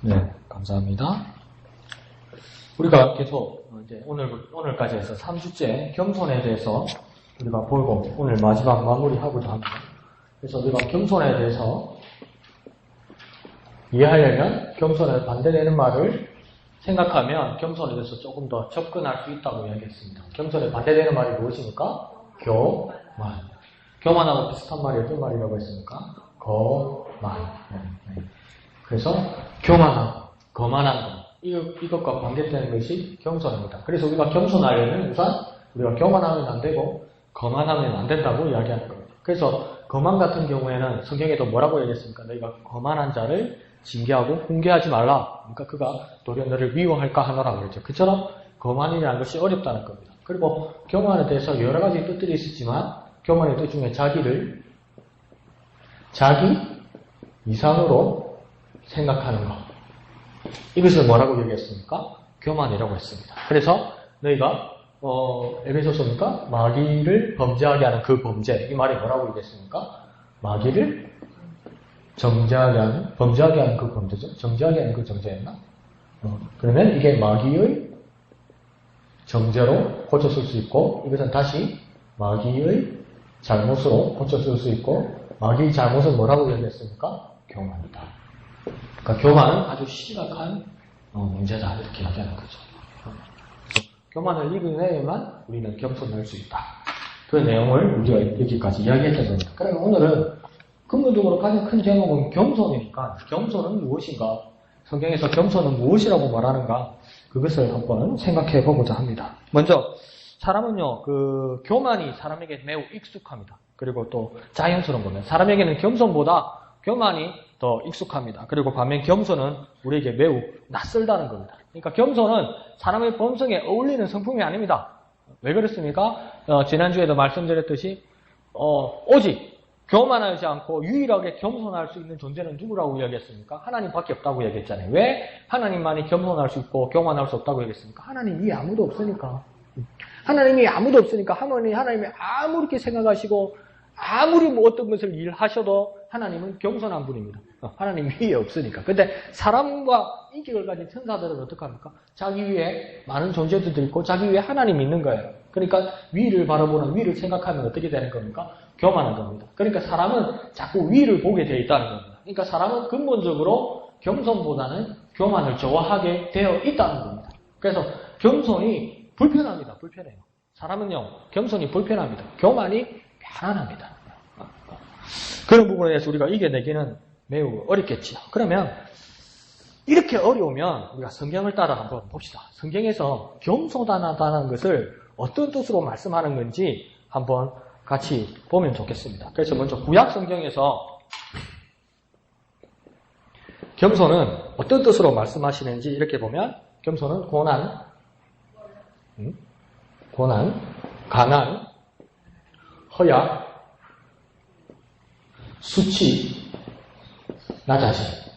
네, 감사합니다. 우리가 계속 이제 오늘까지 해서 3주째 겸손에 대해서 우리가 보고 오늘 마지막 마무리하고자 합니다. 그래서 우리가 겸손에 대해서 이해하려면 겸손에 반대되는 말을 생각하면 겸손에 대해서 조금 더 접근할 수 있다고 이야기했습니다. 겸손에 반대되는 말이 무엇입니까? 교만. 교만하고 비슷한 말이 어떤 말이라고 했습니까? 거만. 그래서 교만하고 거만한 것. 이것과 관계되는 것이 겸손입니다. 그래서 우리가 겸손하려면 우선 우리가 교만하면 안 되고 거만하면 안 된다고 이야기하는 겁니다. 그래서 거만 같은 경우에는 성경에도 뭐라고 얘기했습니까? 너희가 거만한 자를 징계하고 훈계하지 말라. 그러니까 그가 도리어 너를 미워할까 하노라 그랬죠. 그처럼 거만이라는 것이 어렵다는 겁니다. 그리고 교만에 대해서 여러 가지 뜻들이 있었지만 교만의 뜻 중에 자기를 자기 이상으로 생각하는 것. 이것을 뭐라고 얘기했습니까? 교만이라고 했습니다. 그래서 너희가 에베소서니까 마귀를 범죄하게 하는 그 범죄. 이 말이 뭐라고 얘기했습니까? 마귀를 범죄하게 하는 그 범죄죠. 정죄하게 하는 그 정죄였나? 그러면 이게 마귀의 정죄로 고쳤을 수 있고 이것은 다시 마귀의 잘못으로 고쳤을 수 있고 마귀의 잘못은 뭐라고 얘기했습니까? 교만이다. 그러니까 교만은 아주 심각한 문제다 이렇게 이야기하는 거죠. 교만을 이겨내야만 우리는 겸손할 수 있다. 그 내용을 우리가 여기까지 이야기했던 겁니다. 그러면 오늘은 근본적으로 가장 큰 제목은 겸손이니까 겸손은 무엇인가? 성경에서 겸손은 무엇이라고 말하는가? 그것을 한번 생각해 보고자 합니다. 먼저 사람은요, 교만이 사람에게 매우 익숙합니다. 그리고 또 자연스러운 겁니다. 사람에게는 겸손보다 교만이 더 익숙합니다. 그리고 반면 겸손은 우리에게 매우 낯설다는 겁니다. 그러니까 겸손은 사람의 본성에 어울리는 성품이 아닙니다. 왜 그렇습니까? 지난주에도 말씀드렸듯이 오직 교만하지 않고 유일하게 겸손할 수 있는 존재는 누구라고 이야기했습니까? 하나님밖에 없다고 얘기했잖아요. 왜 하나님만이 겸손할 수 있고 교만할 수 없다고 얘기했습니까? 하나님 위에 아무도 없으니까. 하나님이 아무도 없으니까 하나님이 아무리 이렇게 생각하시고 아무리 어떤 것을 일하셔도 하나님은 겸손한 분입니다. 하나님 위에 없으니까. 근데 사람과 인격을 가진 천사들은 어떡합니까? 자기 위에 많은 존재들도 있고 자기 위에 하나님이 있는 거예요. 그러니까 위를 바라보는 위를 생각하면 어떻게 되는 겁니까? 교만한 겁니다. 그러니까 사람은 자꾸 위를 보게 되어 있다는 겁니다. 그러니까 사람은 근본적으로 겸손보다는 교만을 좋아하게 되어 있다는 겁니다. 그래서 겸손이 불편합니다. 불편해요. 사람은요, 겸손이 불편합니다. 교만이 편안합니다. 그런 부분에 대해서 우리가 이겨내기는 매우 어렵겠지요. 그러면 이렇게 어려우면 우리가 성경을 따라 한번 봅시다. 성경에서 겸손하다는 것을 어떤 뜻으로 말씀하는 건지 한번 같이 보면 좋겠습니다. 그래서 먼저 구약 성경에서 겸손은 어떤 뜻으로 말씀하시는지 이렇게 보면 겸손은 고난, 가난, 허약, 수치, 나 자신.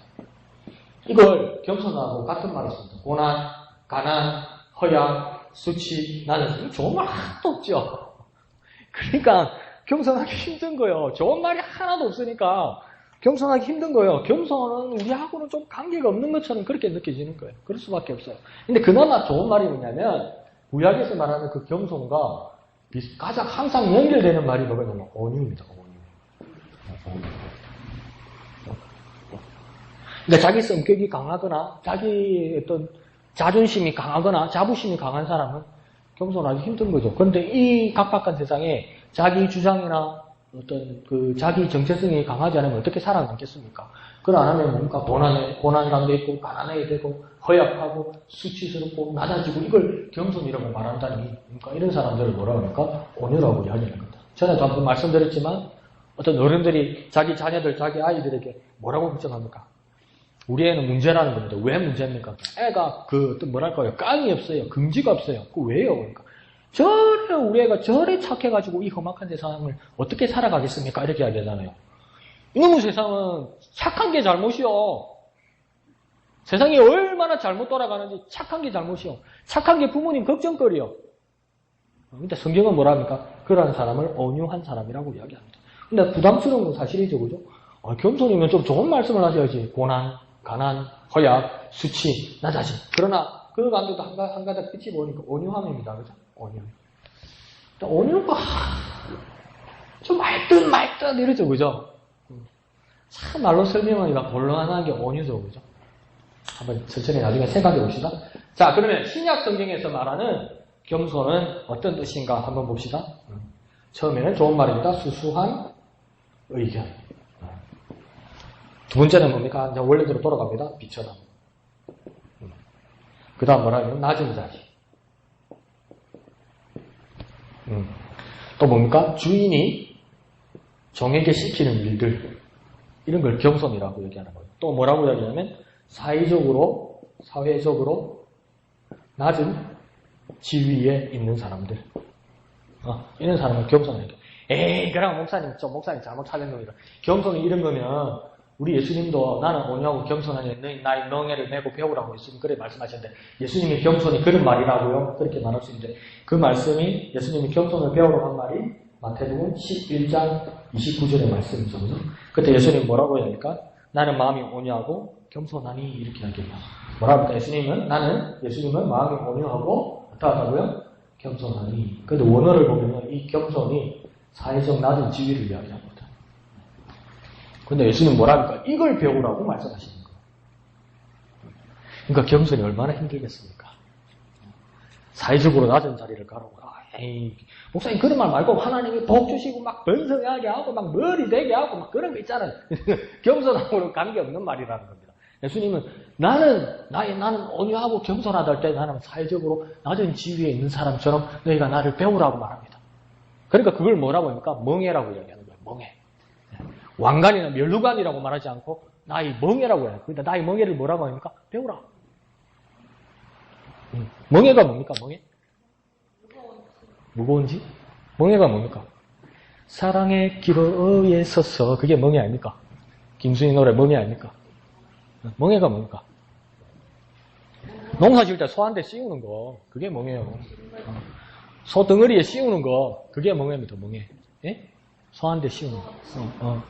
이걸 겸손하고 같은 말을 씁니다. 고난, 가난, 허약, 수치, 나 자신. 좋은 말 하나도 없죠. 그러니까 겸손하기 힘든 거예요. 좋은 말이 하나도 없으니까 겸손하기 힘든 거예요. 겸손은 우리하고는 좀 관계가 없는 것처럼 그렇게 느껴지는 거예요. 그럴 수밖에 없어요. 근데 그나마 좋은 말이 뭐냐면 구약에서 말하는 그 겸손과 가장 항상 연결되는 말이 뭐냐면 온유입니다. 그러니까 자기 성격이 강하거나 자기 어떤 자존심이 강하거나 자부심이 강한 사람은 겸손하기 힘든 거죠. 그런데 이 각박한 세상에 자기 주장이나 어떤 자기 정체성이 강하지 않으면 어떻게 살아남겠습니까? 그걸 안 하면 뭔가 고난 가운데 있고 가난하게 되고 허약하고 수치스럽고 낮아지고 이걸 겸손이라고 말한다니 그러니까 이런 사람들을 뭐라고 합니까? 온유라고 이야기하는 겁니다. 전에도 한번 말씀드렸지만 어떤 어른들이 자기 자녀들, 자기 아이들에게 뭐라고 걱정합니까? 우리 애는 문제라는 겁니다. 왜 문제입니까? 애가 깡이 없어요. 긍지가 없어요. 왜요? 그러니까 우리 애가 저래 착해가지고 이 험악한 세상을 어떻게 살아가겠습니까? 이렇게 이야기하잖아요. 이놈의 세상은 착한 게 잘못이요. 세상이 얼마나 잘못 돌아가는지 착한 게 잘못이요. 착한 게 부모님 걱정거리요. 근데 성경은 뭐랍니까? 그러한 사람을 온유한 사람이라고 이야기합니다. 근데 부담스러운 건 사실이죠, 그죠? 겸손이면 좀 좋은 말씀을 하셔야지. 고난, 가난, 허약, 수치, 나 자신. 그러나 그 가운데도 한 가닥 빛이 보니까 온유함입니다. 그죠? 온유. 온유가 좀 말듯 이러죠. 그죠? 참 말로 설명하기가 곤란한 게 온유죠. 그죠? 한번 천천히 나중에 생각해 봅시다. 자, 그러면 신약 성경에서 말하는 겸손은 어떤 뜻인가 한번 봅시다. 처음에는 좋은 말입니다. 수수한 의견. 두 번째는 뭡니까? 이제 원래대로 돌아갑니다. 비천함. 그 다음 뭐라면 낮은 자리. 또 뭡니까? 주인이 종에게 시키는 일들. 이런 걸 겸손이라고 얘기하는 거예요. 또 뭐라고 얘기하냐면 사회적으로 낮은 지위에 있는 사람들. 이런 사람은 겸손해요. 에이, 그럼 목사님 잘못 찾은 겁니다. 겸손이 이런 거면 우리 예수님도 나는 온유하고 겸손하니 너희 나의 명예를 메고 배우라고 예수님 그래 말씀하셨는데 예수님의 겸손이 그런 말이라고요? 그렇게 말할 수 있는데 그 말씀이 예수님이 겸손을 배우라고 한 말이 마태복음 11장 29절의 말씀이죠. 그때 예수님 뭐라고 해야 될까? 나는 마음이 온유하고 겸손하니 이렇게 하겠다. 뭐라고 합니까? 예수님은 마음이 온유하고 어떠하다고요? 겸손하니. 근데 원어를 보면 이 겸손이 사회적 낮은 지위를 이야기합니다. 근데 예수님 뭐라 합니까? 이걸 배우라고 말씀하시는 거예요. 그러니까 겸손이 얼마나 힘들겠습니까? 사회적으로 낮은 자리를 가라고. 에이, 목사님 그런 말 말고 하나님이 복 주시고 막 번성하게 하고 막 머리 되게 하고 막 그런 거 있잖아요. 겸손하고는 관계없는 말이라는 겁니다. 예수님은 나는 온유하고 겸손하다 할 때 나는 사회적으로 낮은 지위에 있는 사람처럼 너희가 나를 배우라고 말합니다. 그러니까 그걸 뭐라고 합니까? 멍해라고 이야기하는 거예요. 멍해. 왕관이나 멸루관이라고 말하지 않고 나의 멍해라고 해요. 그러니까 나의 멍해를 뭐라고 합니까? 배우라. 멍해가 뭡니까? 멍해? 무거운지? 멍해가 뭡니까? 사랑의 기로에 서서 그게 멍해 아닙니까? 김수희 노래 멍해 아닙니까? 멍해가 뭡니까? 농사 지을 때 소 한 대 씌우는 거 그게 멍해요. 소 덩어리에 씌우는 거 그게 멍해입니다. 멍해. 예? 소 한 대 씌우는 거.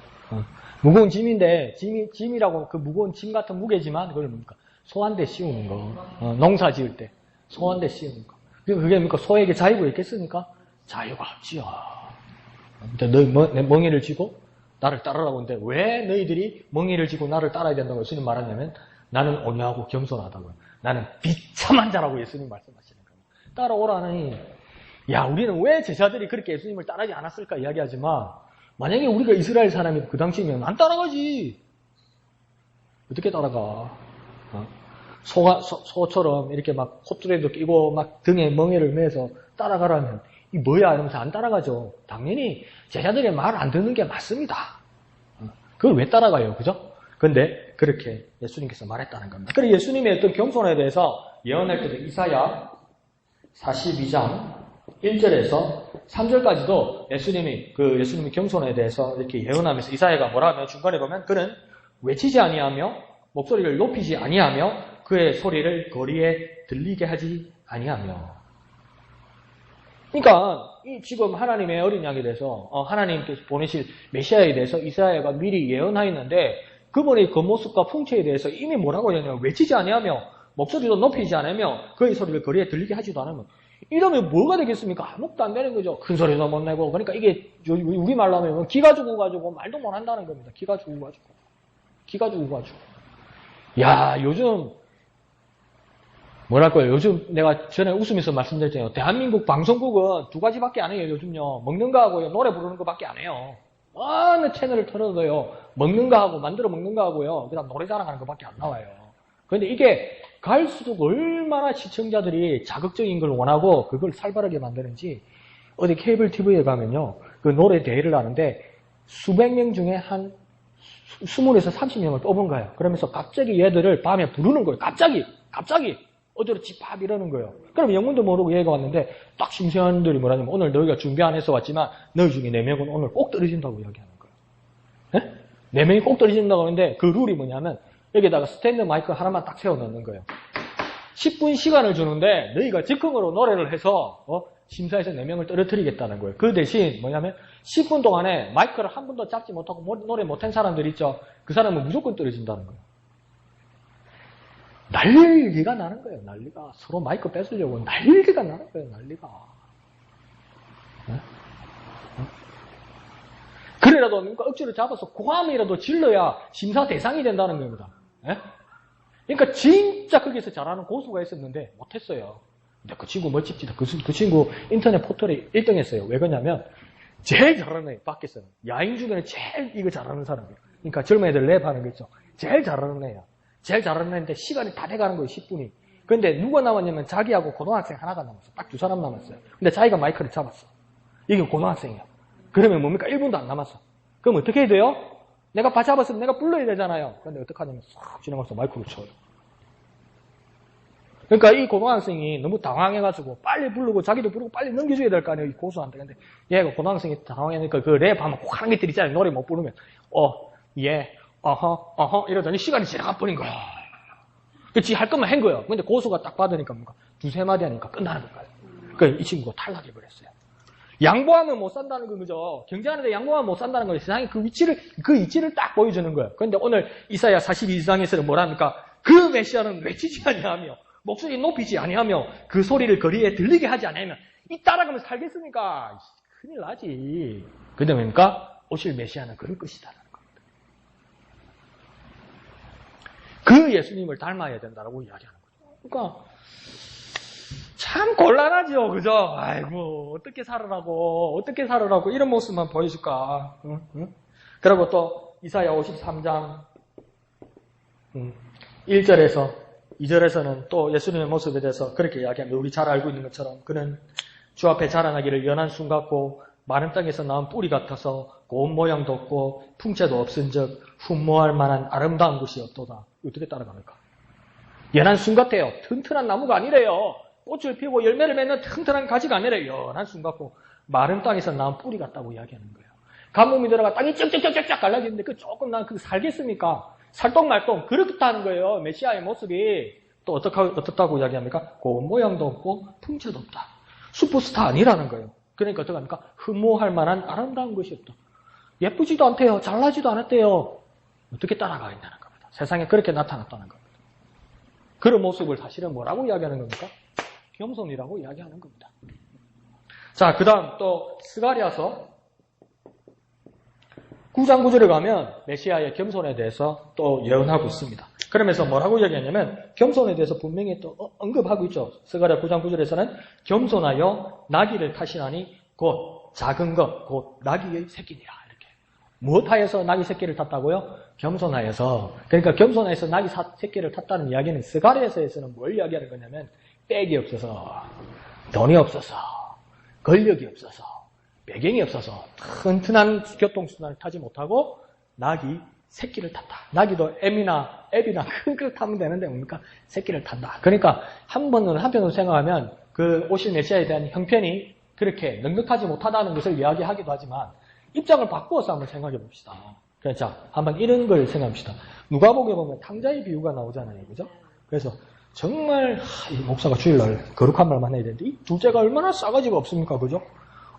무거운 짐인데 짐이라고 그 무거운 짐 같은 무게지만 그걸 뭡니까? 소 한 대 씌우는 거. 농사 지을 때 소 한 대 씌우는 거. 그게 뭡니까? 소에게 자유가 있겠습니까? 자유가 없지요. 너희 멍에를 쥐고 나를 따르라고 하는데 왜 너희들이 멍에를 쥐고 나를 따라야 된다고 예수님 말하냐면 나는 온유하고 겸손하다고요. 나는 비참한 자라고 예수님 말씀하시는 거예요. 따라오라니. 야, 우리는 왜 제자들이 그렇게 예수님을 따르지 않았을까 이야기하지만 만약에 우리가 이스라엘 사람이 그 당시면 안 따라가지. 어떻게 따라가? 소처럼 이렇게 막 콧줄에도 끼고 막 등에 멍에를 매서 따라가라면 이 뭐야 이러면서 안 따라가죠. 당연히 제자들의 말 안 듣는 게 맞습니다. 그걸 왜 따라가요? 그죠? 근데 그렇게 예수님께서 말했다는 겁니다. 그리고 예수님의 어떤 겸손에 대해서 예언할 때도 이사야 42장 1절에서 3절까지도 예수님의 겸손에 대해서 이렇게 예언하면서 이사야가 뭐라 하면 중간에 보면 그는 외치지 아니하며 목소리를 높이지 아니하며 그의 소리를 거리에 들리게 하지 아니하며. 그러니까 지금 하나님의 어린 양에 대해서 하나님께서 보내실 메시아에 대해서 이사야가 미리 예언하였는데 그분의 겉모습과 풍채에 대해서 이미 뭐라고 하냐면 외치지 아니하며 목소리도 높이지 않으며 그의 소리를 거리에 들리게 하지도 않으면 이러면 뭐가 되겠습니까? 아무것도 안 되는 거죠. 큰 소리도 못 내고. 그러니까 이게 우리말로 하면 기가 죽어가지고 말도 못 한다는 겁니다. 기가 죽어가지고. 야, 요즘 뭐랄까요? 요즘 내가 전에 웃으면서 말씀드렸잖아요. 대한민국 방송국은 두 가지밖에 안 해요. 요즘요. 먹는 거 하고요. 노래 부르는 거밖에 안 해요. 어느 채널을 틀어도요. 먹는 거 하고 만들어 먹는 거 하고요. 그다음 노래 자랑하는 거밖에 안 나와요. 그런데 이게 갈수록 얼마나 시청자들이 자극적인 걸 원하고 그걸 살벌하게 만드는지 어디 케이블 TV에 가면요. 그 노래 대회를 하는데 수백 명 중에 한 20에서 30명을 뽑은 거예요. 그러면서 갑자기 얘들을 밤에 부르는 거예요. 갑자기 어디로 집합 이러는 거예요. 그럼 영문도 모르고 얘가 왔는데 딱 심사위원들이 뭐라냐면 오늘 너희가 준비 안 해서 왔지만 너희 중에 4명은 오늘 꼭 떨어진다고 이야기하는 거예요. 네? 4명이 꼭 떨어진다고 하는데 그 룰이 뭐냐면 여기다가 스탠드 마이크 하나만 딱 세워 넣는 거예요. 10분 시간을 주는데 너희가 즉흥으로 노래를 해서 심사에서 4명을 떨어뜨리겠다는 거예요. 그 대신 뭐냐면 10분 동안에 마이크를 한 번도 잡지 못하고 노래 못한 사람들 있죠. 그 사람은 무조건 떨어진다는 거예요. 난리가 나는 거예요. 난리가. 서로 마이크 뺏으려고 난리가 나는 거예요. 난리가. 네? 그래라도 억지로 잡아서 고함이라도 질러야 심사 대상이 된다는 겁니다. 네? 그러니까 진짜 거기서 잘하는 고수가 있었는데 못했어요. 근데 그 친구 멋집니다. 그 친구 인터넷 포털에 1등 했어요. 왜 그러냐면 제일 잘하는 애 밖에서는. 야인 중에는 제일 이거 잘하는 사람이에요. 그러니까 젊은 애들 랩하는 거 있죠. 제일 잘하는 애야. 제일 잘하는 애인데 시간이 다 돼가는 거예요. 10분이. 근데 누가 남았냐면 자기하고 고등학생 하나가 남았어. 딱 2사람 남았어요. 근데 자기가 마이크를 잡았어. 이게 고등학생이야. 그러면 뭡니까? 1분도 안 남았어. 그럼 어떻게 해야 돼요? 내가 잡았으면 내가 불러야 되잖아요. 근데 어떻게 하냐면 싹 지나가서 마이크를 쳐요. 그러니까 이 고등학생이 너무 당황해가지고 빨리 부르고 자기도 부르고 빨리 넘겨줘야 될 거 아니에요. 이 고수한테. 근데 얘가 고등학생이 당황하니까 그 랩하면 꼭 하는 것들 있잖아요. 노래 못 부르면 이러더니 시간이 지나가 버린 거야. 그치 할 것만 한 거예요. 근데 고수가 딱 받으니까 뭔가 두세 마디 하니까 끝나는 거예요. 그러니까 이 친구가 탈락해버렸어요. 양보하면 못 산다는 거죠. 경쟁하는데 양보하면 못 산다는 거예요. 세상에 그 이치를 딱 보여주는 거예요. 그런데 오늘 이사야 42장에서는 뭐랍니까? 그 메시아는 외치지 아니하며 목소리 높이지 아니하며 그 소리를 거리에 들리게 하지 아니하면 이 따라가면 살겠습니까? 큰일 나지. 그게 뭡니까? 오실 메시아는 그럴 것이다라는 겁니다. 그 예수님을 닮아야 된다라고 이야기하는 거죠. 그러니까 참 곤란하죠, 그죠? 아이고 어떻게 살으라고 이런 모습만 보여줄까? 응? 그리고 또 이사야 53장 1절에서 2절에서는 또 예수님의 모습에 대해서 그렇게 이야기합니다. 우리 잘 알고 있는 것처럼 그는 주 앞에 자라나기를 연한 순 같고 마른 땅에서 나온 뿌리 같아서 고운 모양도 없고 풍채도 없은즉 흠모할 만한 아름다운 것이 없도다. 어떻게 따라갑니까? 연한 순 같아요. 튼튼한 나무가 아니래요. 꽃을 피우고 열매를 맺는 튼튼한 가지가 아니래요. 연한 순 같고 마른 땅에서 나온 뿌리 같다고 이야기하는 거예요. 가뭄이 들어가 땅이 쩍쩍쩍쩍 갈라지는데 그 조금 난 그거 살겠습니까? 살똥말똥 그렇다는 거예요. 메시아의 모습이 또 어떻다고 이야기합니까? 고운 모양도 없고 풍채도 없다. 슈퍼스타 아니라는 거예요. 그러니까 어떻게 합니까? 흠모할 만한 아름다운 것이 없다. 예쁘지도 않대요. 잘나지도 않았대요. 어떻게 따라가 있냐는 겁니다. 세상에 그렇게 나타났다는 겁니다. 그런 모습을 사실은 뭐라고 이야기하는 겁니까? 겸손이라고 이야기하는 겁니다. 자, 그 다음 또 스가랴서 9장 9절에 가면 메시아의 겸손에 대해서 또 예언하고 있습니다. 그러면서 뭐라고 이야기하냐면 겸손에 대해서 분명히 또 언급하고 있죠. 스가랴 9장 9절에서는 겸손하여 나귀를 타시나니 곧 작은 것, 곧 나귀의 새끼니라. 이렇게. 무엇하여서 나귀 새끼를 탔다고요? 겸손하여서. 그러니까 겸손하여서 나귀 새끼를 탔다는 이야기는 스가랴서에서는 뭘 이야기하는 거냐면 백이 없어서, 돈이 없어서, 권력이 없어서, 배경이 없어서 튼튼한 교통수단을 타지 못하고 나귀 새끼를 탔다. 나귀도 앱이나 큰 걸 타면 되는데 뭡니까? 새끼를 탄다. 그러니까 한편으로 생각하면 그 오실 메시아에 대한 형편이 그렇게 넉넉하지 못하다는 것을 이야기하기도 하지만 입장을 바꾸어서 한번 생각해 봅시다. 그래서 한번 이런 걸 생각합시다. 누가복음에 보면 탕자의 비유가 나오잖아요. 그죠? 그래서 정말 이 목사가 주일날 거룩한 말만 해야 되는데 이 둘째가 얼마나 싸가지가 없습니까? 그죠?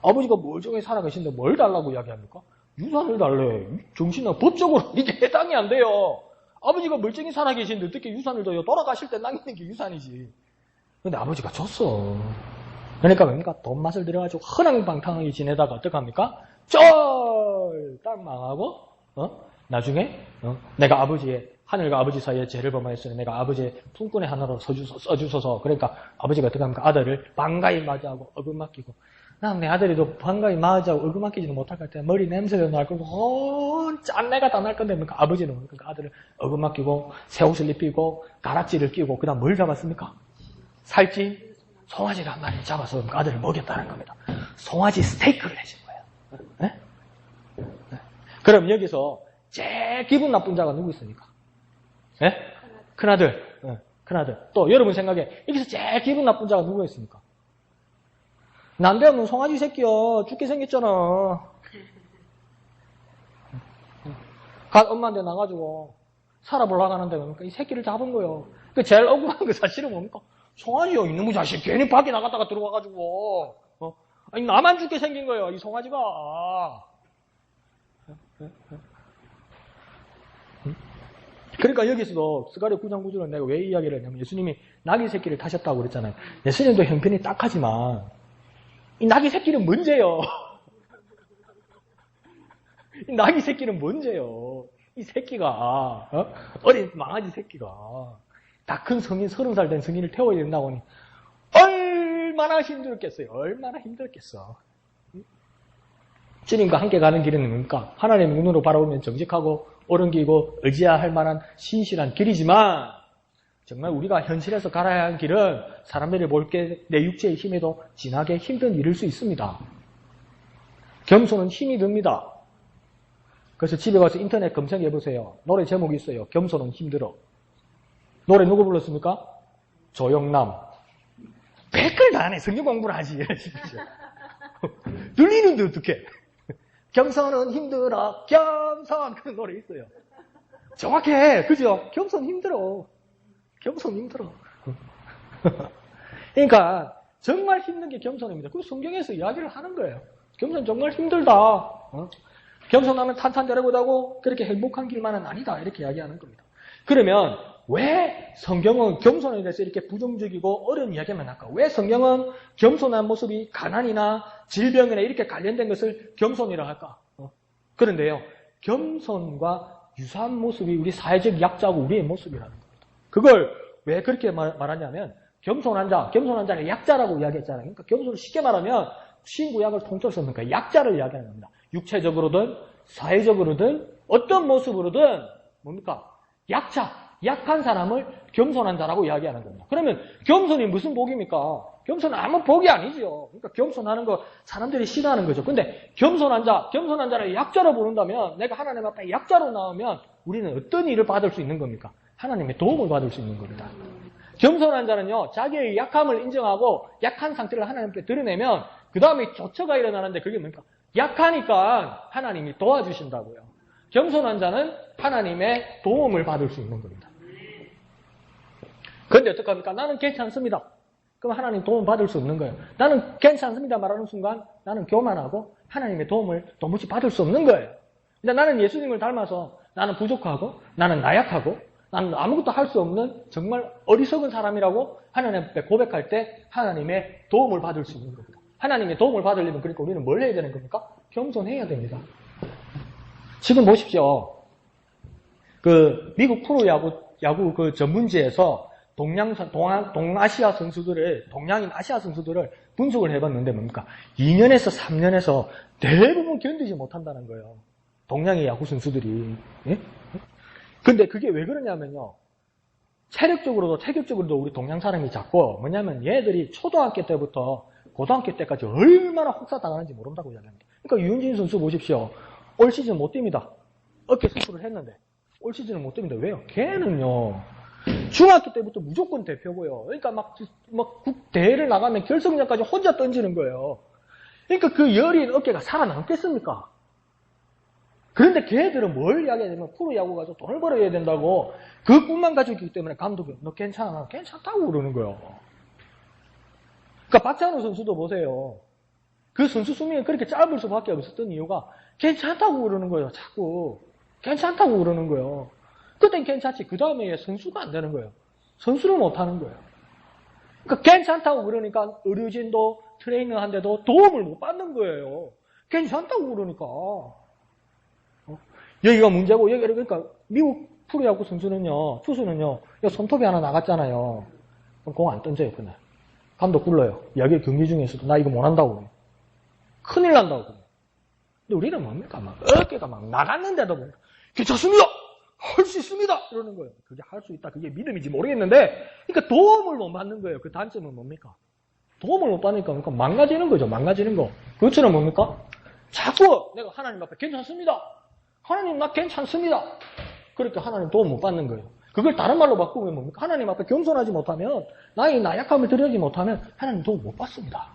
아버지가 멀쩡히 살아계신데 뭘 달라고 이야기합니까? 유산을 달래. 정신아 법적으로 이게 해당이 안 돼요. 아버지가 멀쩡히 살아계신데 어떻게 유산을 줘요? 돌아가실 때 남기는 게 유산이지. 근데 아버지가 줬어. 그러니까 뭡니까? 돈 맛을 들여가지고 허랑방탕하게 지내다가 어떡합니까? 쫄딱 망하고 나중에 내가 하늘과 아버지 사이에 죄를 범하였으니 내가 아버지의 품꾼의 하나로 써주소서. 그러니까 아버지가 어떡합니까? 아들을 반가이 맞이하고 어금맡기고 난 내 아들이도 반가이 맞이하고 어금맡기지는 못할 것 같아. 머리 냄새가 날 거고 짠내가 다 날 건데 그러니까 아버지는 그러니까 아들을 어금맡기고 새 옷을 입히고 가락지를 끼고 그 다음 뭘 잡았습니까? 살찐 송아지를 한 마리 잡아서 아들을 먹였다는 겁니다. 송아지 스테이크를 해준 거예요. 네? 네. 그럼 여기서 제일 기분 나쁜 자가 누구 있습니까? 네? 큰아들. 네. 큰아들. 또 여러분 생각에 여기서 제일 기분 나쁜 자가 누구 있습니까? 난데없는 송아지 새끼야. 죽게 생겼잖아. 엄마한테 나가지고 살아보려고 하는데 뭡니까? 이 새끼를 잡은 거예요. 그 제일 억울한 거 사실은 뭡니까? 송아지요. 이놈의 자식 괜히 밖에 나갔다가 들어와가지고 아니 나만 죽게 생긴 거예요. 이 송아지가. 그러니까 여기서도 스가랴 9장 9절은 내가 왜 이야기를 했냐면 예수님이 나귀 새끼를 타셨다고 그랬잖아요. 예수님도 형편이 딱하지만 이 나귀 새끼는 문제요. 이 나귀 새끼는 문제요. 이 새끼가 어린 망아지 새끼가 다 큰 성인 30살 된 성인을 태워야 된다고 하니 얼마나 힘들겠어요. 얼마나 힘들겠어. 주님과 함께 가는 길은 뭡니까? 하나님의 눈으로 바라보면 정직하고 옳은 길이고 의지해야 할 만한 신실한 길이지만 정말 우리가 현실에서 갈아야 할 길은 사람들이 볼 게 내 육체의 힘에도 진하게 힘든 일일 수 있습니다. 겸손은 힘이 듭니다. 그래서 집에 가서 인터넷 검색해 보세요. 노래 제목이 있어요. 겸손은 힘들어. 노래 누구 불렀습니까? 조영남. 댓글 다 안 해. 성경 공부를 하지. 들리는데 어떡해. 겸손은 힘들어. 겸손. 그런 노래 있어요. 정확해. 그죠? 겸손 힘들어. 겸손 힘들어. 그러니까 정말 힘든 게 겸손입니다. 그 성경에서 이야기를 하는 거예요. 겸손 정말 힘들다. 겸손하면 탄탄대로보다고 그렇게 행복한 길만은 아니다. 이렇게 이야기하는 겁니다. 그러면 왜 성경은 겸손에 대해서 이렇게 부정적이고 어려운 이야기만 할까? 왜 성경은 겸손한 모습이 가난이나 질병이나 이렇게 관련된 것을 겸손이라고 할까? 그런데요, 겸손과 유사한 모습이 우리 사회적 약자고 우리의 모습이라는 겁니다. 그걸 왜 그렇게 말하냐면 겸손한 자는 약자라고 이야기했잖아요. 그러니까 겸손을 쉽게 말하면 신구약을 통틀어서 그러니까 약자를 이야기하는 겁니다. 육체적으로든 사회적으로든 어떤 모습으로든 뭡니까? 약한 사람을 겸손한 자라고 이야기하는 겁니다. 그러면 겸손이 무슨 복입니까? 겸손은 아무 복이 아니죠. 그러니까 겸손하는 거 사람들이 싫어하는 거죠. 근데 겸손한 자를 약자로 부른다면 내가 하나님 앞에 약자로 나오면 우리는 어떤 일을 받을 수 있는 겁니까? 하나님의 도움을 받을 수 있는 겁니다. 겸손한 자는요, 자기의 약함을 인정하고 약한 상태를 하나님께 드러내면 그 다음에 조처가 일어나는데 그게 뭡니까? 약하니까 하나님이 도와주신다고요. 겸손한 자는 하나님의 도움을 받을 수 있는 겁니다. 그런데 어떡합니까? 나는 괜찮습니다. 그럼 하나님 도움 받을 수 없는 거예요. 나는 괜찮습니다 말하는 순간 나는 교만하고 하나님의 도움을 도무지 받을 수 없는 거예요. 근데 나는 예수님을 닮아서 나는 부족하고 나는 나약하고 나는 아무것도 할 수 없는 정말 어리석은 사람이라고 하나님 앞에 고백할 때 하나님의 도움을 받을 수 있는 겁니다. 하나님의 도움을 받으려면 그러니까 우리는 뭘 해야 되는 겁니까? 겸손해야 됩니다. 지금 보십시오. 그 미국 프로야구 그 전문지에서 동아시아 선수들을, 동양인 아시아 선수들을 분석을 해봤는데 뭡니까? 2년에서 3년에서 대부분 견디지 못한다는 거예요. 동양의 야구 선수들이. 예? 근데 그게 왜 그러냐면요. 체력적으로도 체격적으로도 우리 동양 사람이 작고 뭐냐면 얘들이 초등학교 때부터 고등학교 때까지 얼마나 혹사당하는지 모른다고 이야기합니다. 그러니까 유현진 선수 보십시오. 올 시즌 못 뜁니다. 어깨 수술을 했는데 올 시즌은 못 뜁니다. 왜요? 걔는요. 중학교 때부터 무조건 대표고요. 그러니까 막 국대회를 나가면 결승전까지 혼자 던지는 거예요. 그러니까 그 여린 어깨가 살아남겠습니까? 그런데 걔들은 뭘 이야기하냐면 프로야구 가서 돈을 벌어야 된다고 그 꿈만 가지고 있기 때문에 감독이 너 괜찮아? 괜찮다고 그러는 거예요. 그러니까 박찬호 선수도 보세요. 그 선수 수명이 그렇게 짧을 수밖에 없었던 이유가 괜찮다고 그러는 거예요. 자꾸 괜찮다고 그러는 거예요. 그땐 괜찮지. 그 다음에 선수가 안 되는 거예요. 선수를 못 하는 거예요. 그러니까 괜찮다고 그러니까 의료진도 트레이너한테도 도움을 못 받는 거예요. 괜찮다고 그러니까. 여기가 문제고, 여기, 그러니까, 미국 프로야구 선수는요, 투수는요, 손톱이 하나 나갔잖아요. 그럼 공 안 던져요, 그날. 감독 불러요. 이야기 경기 중에서도, 나 이거 못 한다고. 그래요. 큰일 난다고. 그래요. 근데 우리는 뭡니까? 막, 어깨가 막 나갔는데도 뭐, 괜찮습니다! 할 수 있습니다! 이러는 거예요. 그게 할 수 있다. 그게 믿음인지 모르겠는데, 그러니까 도움을 못 받는 거예요. 그 단점은 뭡니까? 도움을 못 받으니까, 그러니까 망가지는 거죠, 망가지는 거. 그것처럼 뭡니까? 자꾸 내가 하나님 앞에 괜찮습니다! 하나님 나 괜찮습니다. 그렇게 하나님 도움 못 받는 거예요. 그걸 다른 말로 바꾸면 뭡니까? 하나님 앞에 겸손하지 못하면 나의 나약함을 드러내지 못하면 하나님 도움 못 받습니다.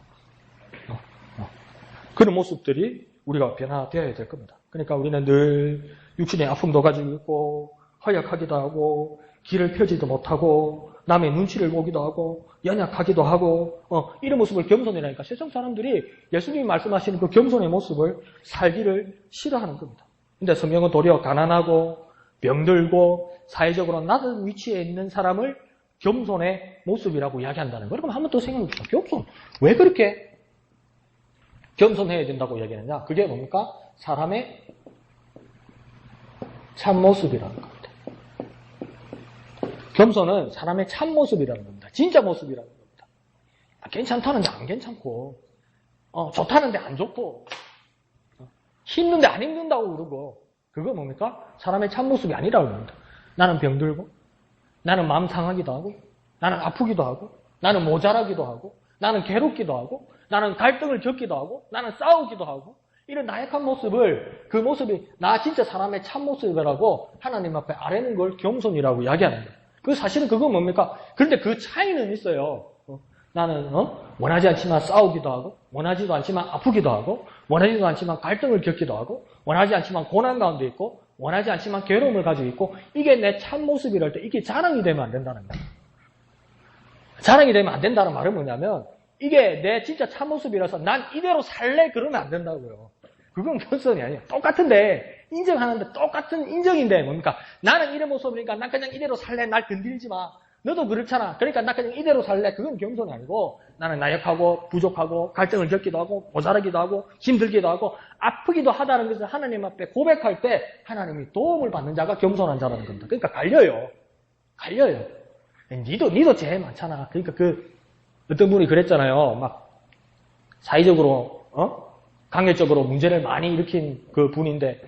그런 모습들이 우리가 변화되어야 될 겁니다. 그러니까 우리는 늘 육신의 아픔도 가지고 있고 허약하기도 하고 길을 펴지도 못하고 남의 눈치를 보기도 하고 연약하기도 하고 이런 모습을 겸손이라니까 세상 사람들이 예수님이 말씀하시는 그 겸손의 모습을 살기를 싫어하는 겁니다. 근데 성경은 도리어 가난하고 병들고 사회적으로 낮은 위치에 있는 사람을 겸손의 모습이라고 이야기한다는 거예요. 그럼 한번 더 생각해 봅시다. 겸손. 왜 그렇게 겸손해야 된다고 이야기하느냐? 그게 뭡니까? 사람의 참모습이라는 겁니다. 겸손은 사람의 참모습이라는 겁니다. 진짜 모습이라는 겁니다. 괜찮다는데 안 괜찮고, 좋다는데 안 좋고, 힘든데 안 힘든다고 그러고, 그거 뭡니까? 사람의 참모습이 아니라고 합니다. 나는 병들고, 나는 마음 상하기도 하고, 나는 아프기도 하고, 나는 모자라기도 하고, 나는 괴롭기도 하고, 나는 갈등을 겪기도 하고, 나는 싸우기도 하고, 이런 나약한 모습을, 그 모습이 나 진짜 사람의 참모습이라고 하나님 앞에 아뢰는 걸 겸손이라고 이야기하는 거예요. 그 사실은 그건 뭡니까? 그런데 그 차이는 있어요. 나는 원하지 않지만 싸우기도 하고, 원하지도 않지만 아프기도 하고, 원하지도 않지만 갈등을 겪기도 하고, 원하지 않지만 고난 가운데 있고, 원하지 않지만 괴로움을 가지고 있고, 이게 내 참모습이랄 때 이게 자랑이 되면 안 된다는 거예요. 자랑이 되면 안 된다는 말은 뭐냐면 이게 내 진짜 참모습이라서 난 이대로 살래 그러면 안 된다고요. 그건 겸손이 아니에요. 똑같은데 인정하는데 똑같은 인정인데 뭡니까? 나는 이런 모습이니까 난 그냥 이대로 살래. 날 건들지 마. 너도 그렇잖아. 그러니까 나 그냥 이대로 살래. 그건 겸손이 아니고 나는 나약하고 부족하고 갈등을 겪기도 하고 모자라기도 하고 힘들기도 하고 아프기도 하다는 것을 하나님 앞에 고백할 때 하나님이 도움을 받는 자가 겸손한 자라는 겁니다. 그러니까 갈려요. 니도 죄 많잖아. 그러니까 어떤 분이 그랬잖아요. 막 사회적으로 강력적으로 문제를 많이 일으킨 그 분인데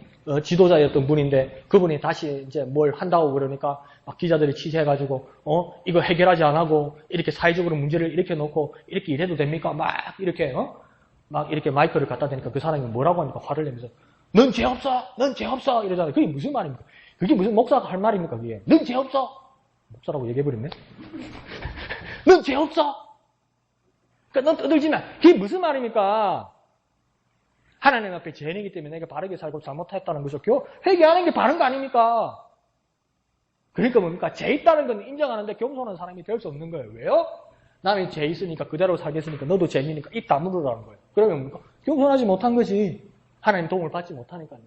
지도자였던 분인데 그분이 다시 이제 뭘 한다고 그러니까 막 기자들이 취재해가지고 이거 해결하지 안 하고 이렇게 사회적으로 문제를 일으켜 놓고 이렇게 일해도 됩니까? 막 이렇게 마이크를 갖다 대니까 그 사람이 뭐라고 하니까 화를 내면서 넌 죄 없어, 넌 죄 없어 이러잖아요. 그게 무슨 말입니까? 그게 무슨 목사가 할 말입니까? 그게 넌 죄 없어. 목사라고 얘기해버렸네. 넌 죄 없어. 그러니까 넌 떠들지 마. 그게 무슨 말입니까? 하나님 앞에 죄인이기 때문에 내가 바르게 살고 잘못했다는 것을 회개하는 게 바른 거 아닙니까? 그러니까 뭡니까? 죄 있다는 건 인정하는데 겸손한 사람이 될 수 없는 거예요. 왜요? 남이 죄 있으니까 그대로 살겠으니까 너도 죄인이니까 입 다물으라는 거예요. 그러면 뭡니까? 겸손하지 못한 거지. 하나님 도움을 받지 못하니까요.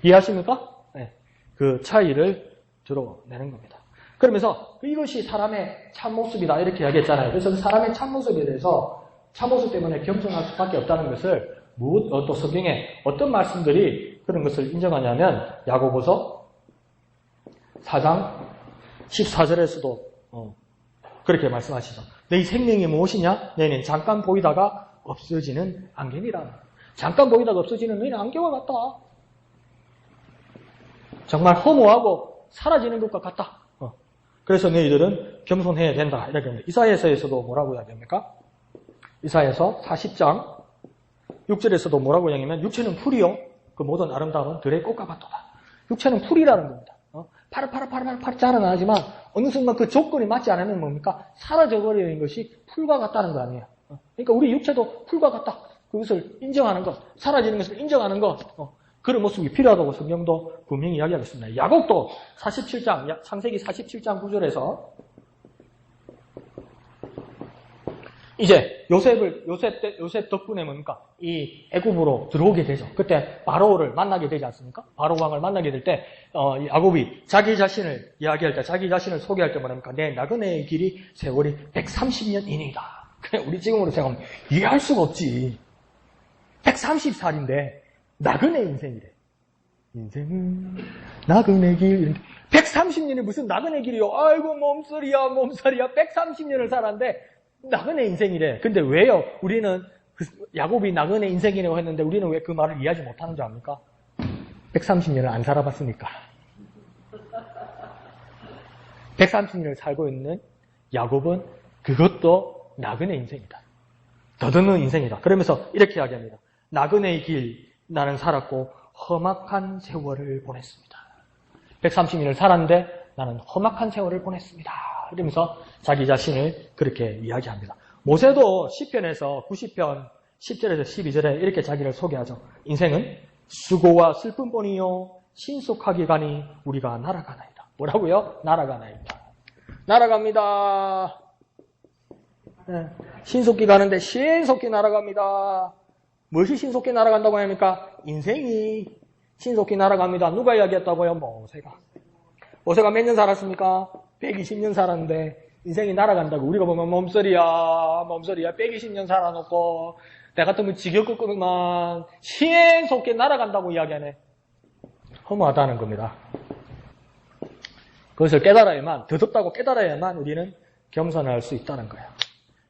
이해하십니까? 네. 그 차이를 드러내는 겁니다. 그러면서 이것이 사람의 참모습이다 이렇게 이야기했잖아요. 그래서 그 사람의 참모습에 대해서 참모습 때문에 겸손할 수밖에 없다는 것을 또 성경에 어떤 말씀들이 그런 것을 인정하냐면 야고보서 4장 14절에서도 그렇게 말씀하시죠. 내 생명이 무엇이냐? 너희는 잠깐 보이다가 없어지는 안개니라. 잠깐 보이다가 없어지는 너희는 안개와 같다. 정말 허무하고 사라지는 것과 같다. 그래서 너희들은 겸손해야 된다. 이렇게 합니다. 이사야서에서도 뭐라고 이야기합니까? 이사야서 40장 6절에서도 뭐라고 이야기하면 육체는 풀이요. 그 모든 아름다움은 들의 꽃과 같도다. 육체는 풀이라는 겁니다. 파릇파릇 자라나지만 어느 순간 그 조건이 맞지 않으면 뭡니까? 사라져버리는 것이 풀과 같다는 거 아니에요. 그러니까 우리 육체도 풀과 같다. 그것을 인정하는 것, 사라지는 것을 인정하는 것, 그런 모습이 필요하다고 성경도 분명히 이야기하고 있습니다. 야곱도 47장, 창세기 47장 9절에서 이제 요셉 덕분에 뭡니까? 이 애굽으로 들어오게 되죠. 그때 바로를 만나게 되지 않습니까? 바로 왕을 만나게 될 때 야곱이 자기 자신을 이야기할 때, 자기 자신을 소개할 때 뭐랍니까? 내 나그네의 길이 세월이 130년이니이다. 그냥 우리 지금으로 생각하면 이해할 수가 없지. 130살인데 나그네 인생이래. 인생은 나그네 길. 130년이 무슨 나그네 길이요? 아이고 몸살이야. 130년을 살았는데 나그네 인생이래. 근데 왜요? 우리는 야곱이 나그네 인생이라고 했는데 우리는 왜 그 말을 이해하지 못하는 줄 압니까? 130년을 안 살아봤으니까. 130년을 살고 있는 야곱은 그것도 나그네 인생이다. 더듬는 인생이다. 그러면서 이렇게 이야기합니다. 나그네의 길 나는 살았고 험악한 세월을 보냈습니다. 130년을 살았는데 나는 험악한 세월을 보냈습니다. 이러면서 자기 자신을 그렇게 이야기합니다. 모세도 시편에서 90편 10절에서 12절에 이렇게 자기를 소개하죠. 인생은 수고와 슬픔뿐이요 신속하기가니 우리가 날아가나이다. 뭐라고요? 날아가나이다. 날아갑니다. 네. 신속히 가는데 신속히 날아갑니다. 무엇이 신속히 날아간다고 합니까? 인생이 신속히 날아갑니다. 누가 이야기했다고요? 모세가. 모세가 몇 년 살았습니까? 120년 살았는데 인생이 날아간다고. 우리가 보면 몸소리야 120년 살아놓고 내 같으면 지겹겠구만 신속히 날아간다고 이야기하네. 허무하다는 겁니다. 그것을 깨달아야만, 더덥다고 깨달아야만 우리는 겸손할 수 있다는 거예요.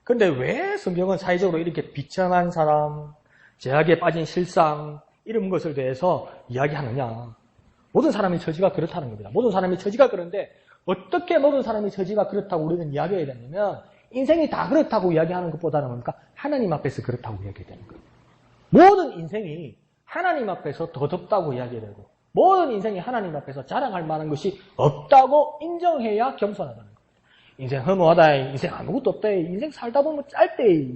그런데 왜 성경은 사회적으로 이렇게 비참한 사람, 죄악에 빠진 실상 이런 것을 대해서 이야기하느냐. 모든 사람의 처지가 그렇다는 겁니다. 모든 사람의 처지가 그런데 어떻게 모든 사람의 처지가 그렇다고 우리는 이야기해야 되냐면 인생이 다 그렇다고 이야기하는 것보다는 뭡니까? 하나님 앞에서 그렇다고 이야기해야 되는 거예요. 모든 인생이 하나님 앞에서 더덥다고 이야기해야 되고 모든 인생이 하나님 앞에서 자랑할 만한 것이 없다고 인정해야 겸손하다는 겁니다. 인생 허무하다. 인생 아무것도 없다. 인생 살다 보면 짧대.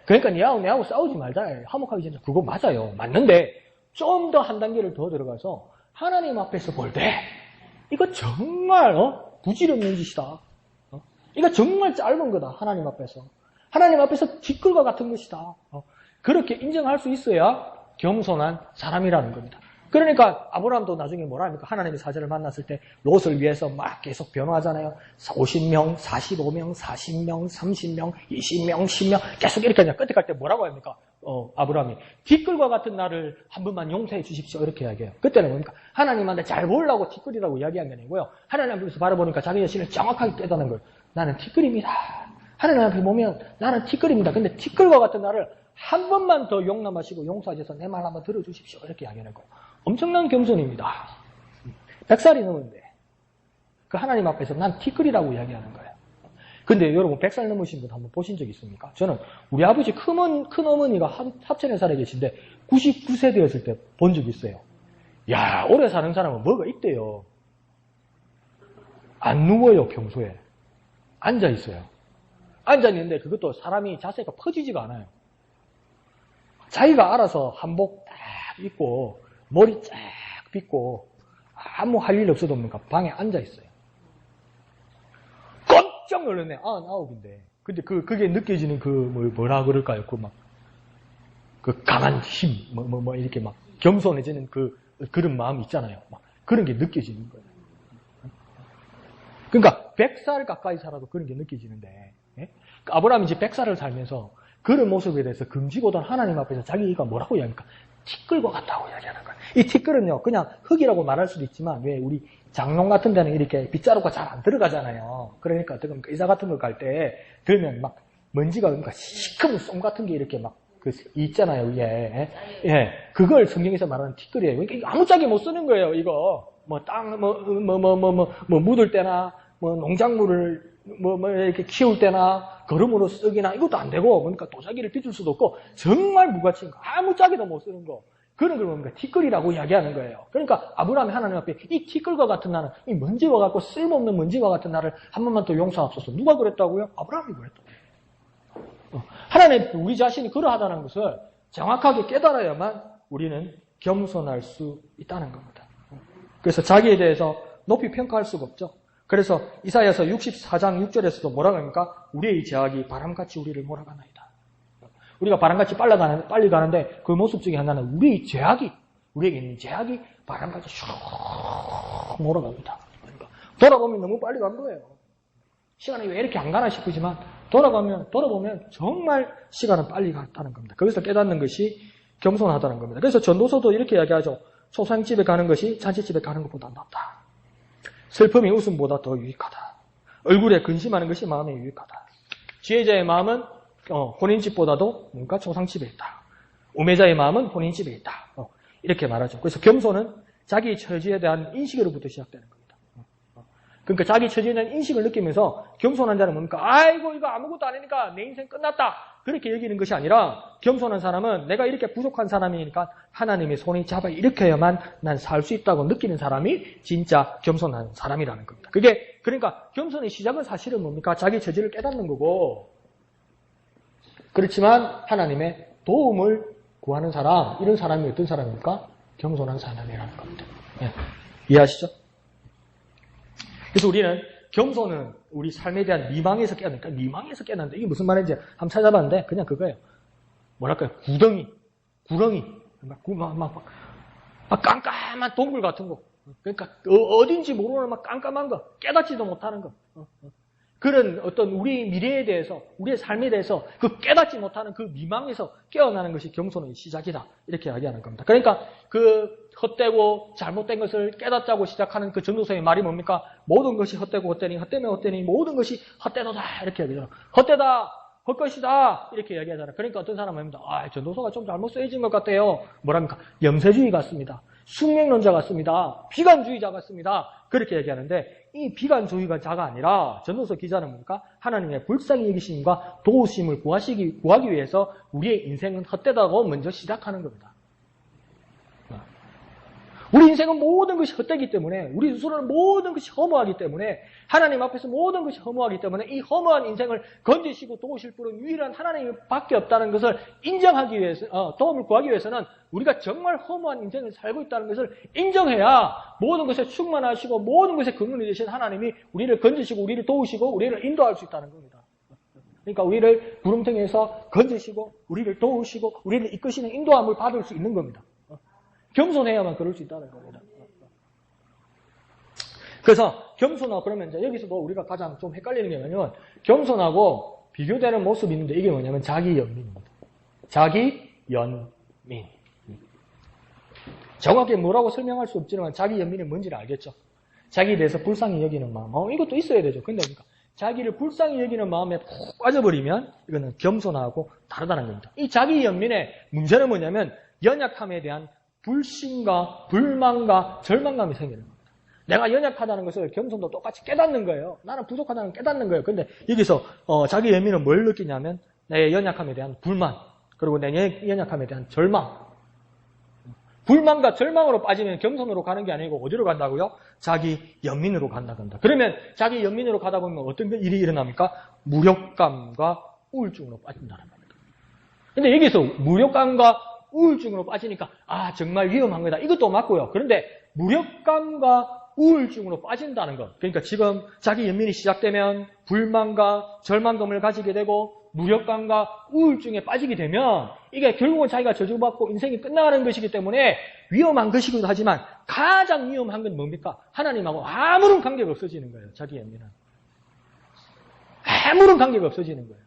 그러니까 내하고 싸우지 말자. 화목하기 전에 그거 맞아요. 맞는데 좀 더 한 단계를 더 들어가서 하나님 앞에서 볼 때 이거 정말 부질없는 짓이다. 이거 정말 짧은 거다. 하나님 앞에서. 하나님 앞에서 뒷글과 같은 것이다. 그렇게 인정할 수 있어야 겸손한 사람이라는 겁니다. 그러니까 아브라함도 나중에 뭐라 합니까? 하나님의 사자를 만났을 때 롯을 위해서 막 계속 변호하잖아요. 50명, 45명, 40명, 30명, 20명, 10명 계속 이렇게 하냐. 끝에 갈 때 뭐라고 합니까? 아브라함이 티끌과 같은 나를 한 번만 용서해 주십시오. 이렇게 이야기해요. 그때는 뭡니까? 하나님한테 잘 보려고 티끌이라고 이야기한 게 아니고요. 하나님 앞에서 바라보니까 자기 자신을 정확하게 깨닫는 거예요. 나는 티끌입니다. 하나님 앞에 보면 나는 티끌입니다. 근데 티끌과 같은 나를 한 번만 더 용납하시고 용서하셔서 내 말 한번 들어주십시오. 이렇게 이야기하는 거예요. 엄청난 겸손입니다. 100살이 넘었는데 그 하나님 앞에서 난 티끌이라고 이야기하는 거예요. 근데 여러분 100살 넘으신 분 한번 보신 적 있습니까? 저는 우리 아버지 큰어머니가 합천에 살아 계신데 99세 되었을 때 본 적이 있어요. 야, 오래 사는 사람은 뭐가 있대요. 안 누워요. 평소에 앉아있어요. 앉아있는데 그것도 사람이 자세가 퍼지지가 않아요. 자기가 알아서 한복 딱 입고 머리 쫙 빗고 아무 할 일 없어도 뭡니까? 방에 앉아있어요. 깜짝 놀랐네. 99인데. 근데 그게 느껴지는 뭐라 그럴까요? 강한 힘, 이렇게 막 겸손해지는 그런 마음이 있잖아요. 막 그런 게 느껴지는 거예요. 그러니까 100살 가까이 살아도 그런 게 느껴지는데, 예? 아브라함이 이제 100살을 살면서 그런 모습에 대해서 금지고던 하나님 앞에서 자기가 뭐라고 이야기합니까? 티끌과 같다고 이야기하는 거예요. 이 티끌은요, 그냥 흙이라고 말할 수도 있지만, 왜 우리 장롱 같은 데는 이렇게 빗자루가 잘 안 들어가잖아요. 그러니까 의자 같은 걸 갈 때 들면 막 먼지가 그러니까 시커먼 쏨 같은 게 이렇게 막 있잖아요, 위에. 예. 그걸 성경에서 말하는 티끌이에요. 그러니까 아무짝에 못 쓰는 거예요, 이거. 묻을 때나, 농작물을, 이렇게 키울 때나, 걸음으로 쓰기나, 이것도 안 되고, 그러니까 도자기를 빚을 수도 없고, 정말 무가치인 거, 아무짝에도 못 쓰는 거. 그런 걸 뭡니까? 티끌이라고 이야기하는 거예요. 그러니까 아브라함이 하나님 앞에 이 티끌과 같은 나는, 이 먼지와 같고 쓸모없는 먼지와 같은 나를 한 번만 더 용서하옵소서. 누가 그랬다고요? 아브라함이 그랬다고요. 하나님, 우리 자신이 그러하다는 것을 정확하게 깨달아야만 우리는 겸손할 수 있다는 겁니다. 그래서 자기에 대해서 높이 평가할 수가 없죠. 그래서 이사야서 64장 6절에서도 뭐라고 합니까? 우리의 제약이 바람같이 우리를 몰아가나이다. 우리가 바람같이 빨리 가는데 그 모습 중에 하나는 우리의 제약이, 우리에게 있는 제약이 바람같이 슉 몰아갑니다. 그러니까 돌아보면 너무 빨리 간 거예요. 시간이 왜 이렇게 안 가나 싶으지만 돌아보면 정말 시간은 빨리 갔다는 겁니다. 거기서 깨닫는 것이 겸손하다는 겁니다. 그래서 전도서도 이렇게 이야기하죠. 초상집에 가는 것이 잔치집에 가는 것보다 낫다. 슬픔이 웃음보다 더 유익하다. 얼굴에 근심하는 것이 마음에 유익하다. 지혜자의 마음은 혼인집보다도 뭔가 초상집에 있다. 우매자의 마음은 혼인집에 있다. 이렇게 말하죠. 그래서 겸손은 자기 처지에 대한 인식으로부터 시작되는 겁니다. 그러니까 자기 처지에 대한 인식을 느끼면서 겸손한 자는 뭡니까? 아이고 이거 아무것도 아니니까 내 인생 끝났다. 그렇게 여기는 것이 아니라 겸손한 사람은 내가 이렇게 부족한 사람이니까 하나님의 손이 잡아 일으켜야만 난 살 수 있다고 느끼는 사람이 진짜 겸손한 사람이라는 겁니다. 그러니까 겸손의 시작은 사실은 뭡니까? 자기 처지를 깨닫는 거고, 그렇지만 하나님의 도움을 구하는 사람, 이런 사람이 어떤 사람입니까? 겸손한 사람이라는 겁니다. 네. 이해하시죠? 그래서 우리는 겸손은 우리 삶에 대한 미망에서 깨닫는, 그러니까 미망에서 깨닫는데 이게 무슨 말인지 한번 찾아봤는데 그냥 그거예요. 뭐랄까요? 구렁이. 막 깜깜한 동굴 같은 거. 그러니까 어딘지 모르는 막 깜깜한 거, 깨닫지도 못하는 거. 그런 어떤 우리 미래에 대해서, 우리의 삶에 대해서 그 깨닫지 못하는 그 미망에서 깨어나는 것이 겸손의 시작이다. 이렇게 이야기하는 겁니다. 그러니까 그 헛되고 잘못된 것을 깨닫자고 시작하는 그 전도서의 말이 뭡니까? 모든 것이 헛되고 헛되니, 헛되면 헛되니, 모든 것이 헛되도다. 이렇게 얘기하잖아. 헛되다, 헛것이다. 이렇게 이야기하잖아. 그러니까 어떤 사람은 합니다. 전도서가 좀 잘못 쓰여진 것 같아요. 뭐랍니까? 염세주의 같습니다. 숙명론자 같습니다. 비관주의자 같습니다. 그렇게 얘기하는데 이 비관주의자가 아니라 전도서 기자는 뭡니까? 하나님의 불쌍히 여기심과 도우심을 구하기 위해서 우리의 인생은 헛되다고 먼저 시작하는 겁니다. 우리 인생은 모든 것이 헛되기 때문에 우리 스스로는 모든 것이 허무하기 때문에 하나님 앞에서 모든 것이 허무하기 때문에 이 허무한 인생을 건지시고 도우실 분은 유일한 하나님밖에 없다는 것을 인정하기 위해서 도움을 구하기 위해서는 우리가 정말 허무한 인생을 살고 있다는 것을 인정해야 모든 것에 충만하시고 모든 것에 근원이 되신 하나님이 우리를 건지시고 우리를 도우시고 우리를 인도할 수 있다는 겁니다. 그러니까 우리를 구름통에서 건지시고 우리를 도우시고 우리를 이끄시는 인도함을 받을 수 있는 겁니다. 겸손해야만 그럴 수 있다는 겁니다. 그래서 겸손하고 그러면 이제 여기서도 우리가 가장 좀 헷갈리는 게 뭐냐면 겸손하고 비교되는 모습이 있는데 이게 뭐냐면 자기연민입니다. 자기연민. 정확히 뭐라고 설명할 수 없지만 자기연민이 뭔지를 알겠죠. 자기에 대해서 불쌍히 여기는 마음. 이것도 있어야 되죠. 근데 그러니까 자기를 불쌍히 여기는 마음에 푹 빠져버리면 이거는 겸손하고 다르다는 겁니다. 이 자기연민의 문제는 뭐냐면 연약함에 대한 불신과 불만과 절망감이 생기는 겁니다. 내가 연약하다는 것을 겸손도 똑같이 깨닫는 거예요. 나는 부족하다는 걸 깨닫는 거예요. 근데 여기서 자기 연민은 뭘 느끼냐면 내 연약함에 대한 불만 그리고 내 연약함에 대한 절망. 불만과 절망으로 빠지면 겸손으로 가는 게 아니고 어디로 간다고요? 자기 연민으로 간다고 합니다. 그러면 자기 연민으로 가다 보면 어떤 일이 일어납니까? 무력감과 우울증으로 빠진다는 겁니다. 근데 여기서 무력감과 우울증으로 빠지니까 정말 위험한 거다. 이것도 맞고요. 그런데 무력감과 우울증으로 빠진다는 것. 그러니까 지금 자기 연민이 시작되면 불만과 절망감을 가지게 되고 무력감과 우울증에 빠지게 되면 이게 결국은 자기가 저주받고 인생이 끝나가는 것이기 때문에 위험한 것이기도 하지만 가장 위험한 건 뭡니까? 하나님하고 아무런 관계가 없어지는 거예요. 자기 연민은. 아무런 관계가 없어지는 거예요.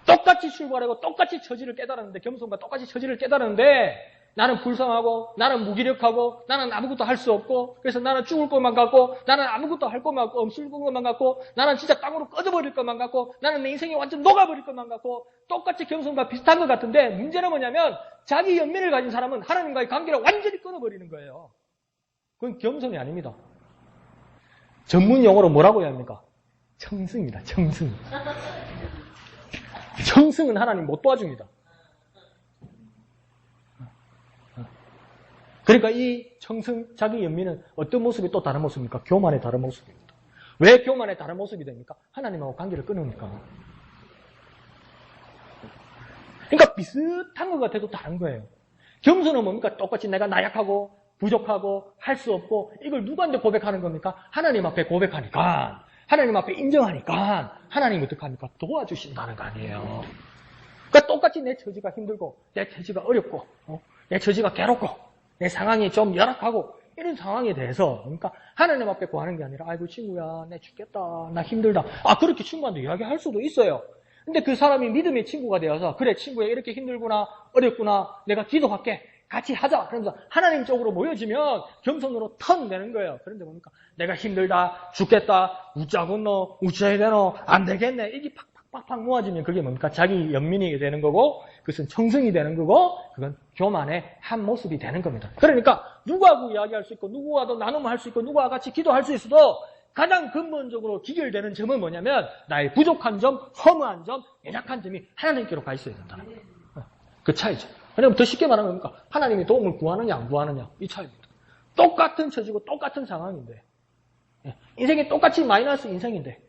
똑같이 출발하고 똑같이 처지를 깨달았는데 겸손과 똑같이 처지를 깨달았는데 나는 불쌍하고 나는 무기력하고 나는 아무것도 할 수 없고 그래서 나는 죽을 것만 같고 나는 아무것도 할 것만 같고 없을 것만 같고 나는 진짜 땅으로 꺼져버릴 것만 같고 나는 내 인생이 완전 녹아버릴 것만 같고 똑같이 겸손과 비슷한 것 같은데 문제는 뭐냐면 자기 연민을 가진 사람은 하나님과의 관계를 완전히 끊어버리는 거예요. 그건 겸손이 아닙니다. 전문 용어로 뭐라고 해야 합니까? 청승입니다. 청승. 청승은 하나님 못 도와줍니다. 그러니까 이 청승, 자기 연민은 어떤 모습이 또 다른 모습입니까? 교만의 다른 모습입니다. 왜 교만의 다른 모습이 됩니까? 하나님하고 관계를 끊으니까. 그러니까 비슷한 것 같아도 다른 거예요. 겸손은 뭡니까? 똑같이 내가 나약하고 부족하고 할 수 없고 이걸 누구한테 고백하는 겁니까? 하나님 앞에 고백하니까. 하나님 앞에 인정하니까 하나님 어떻게 합니까? 도와주신다는 거 아니에요. 그러니까 똑같이 내 처지가 힘들고 내 처지가 어렵고 내 처지가 괴롭고 내 상황이 좀 열악하고 이런 상황에 대해서 그러니까 하나님 앞에 구하는 게 아니라 아이고 친구야 내 죽겠다 나 힘들다 그렇게 친구한테 이야기할 수도 있어요. 근데 그 사람이 믿음의 친구가 되어서 그래 친구야 이렇게 힘들구나 어렵구나 내가 기도할게 같이 하자. 그러면서 하나님 쪽으로 모여지면 겸손으로 턴 되는 거예요. 그런데 뭡니까? 내가 힘들다, 죽겠다, 웃자겠노, 웃자야 되노, 안 되겠네. 이게 팍팍팍팍 모아지면 그게 뭡니까? 자기 연민이 되는 거고, 그것은 청승이 되는 거고, 그건 교만의 한 모습이 되는 겁니다. 그러니까 누구하고 이야기할 수 있고, 누구와도 나눔을 할 수 있고, 누구와 같이 기도할 수 있어도 가장 근본적으로 기결되는 점은 뭐냐면 나의 부족한 점, 허무한 점, 연약한 점이 하나님께로 가 있어야 된다는 거예요. 그 차이죠. 왜냐면 더 쉽게 말하면 뭡니까? 하나님이 도움을 구하느냐 안 구하느냐 이 차이입니다. 똑같은 처지고 똑같은 상황인데 인생이 똑같이 마이너스 인생인데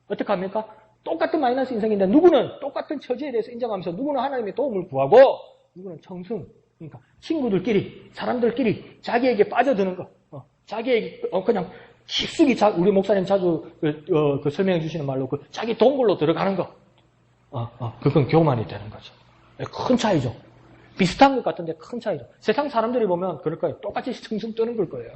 어떻게 합니까? 똑같은 마이너스 인생인데 누구는 똑같은 처지에 대해서 인정하면서 누구는 하나님의 도움을 구하고 누구는 청승 그러니까 친구들끼리 사람들끼리 자기에게 빠져드는 거 자기에게 그냥 깊숙이 우리 목사님 자주 그 설명해 주시는 말로 그 자기 동굴로 들어가는 거 그건 교만이 되는 거죠. 큰 차이죠. 비슷한 것 같은데 큰 차이죠. 세상 사람들이 보면 그럴 거예요. 똑같이 층층 뜨는 걸 거예요.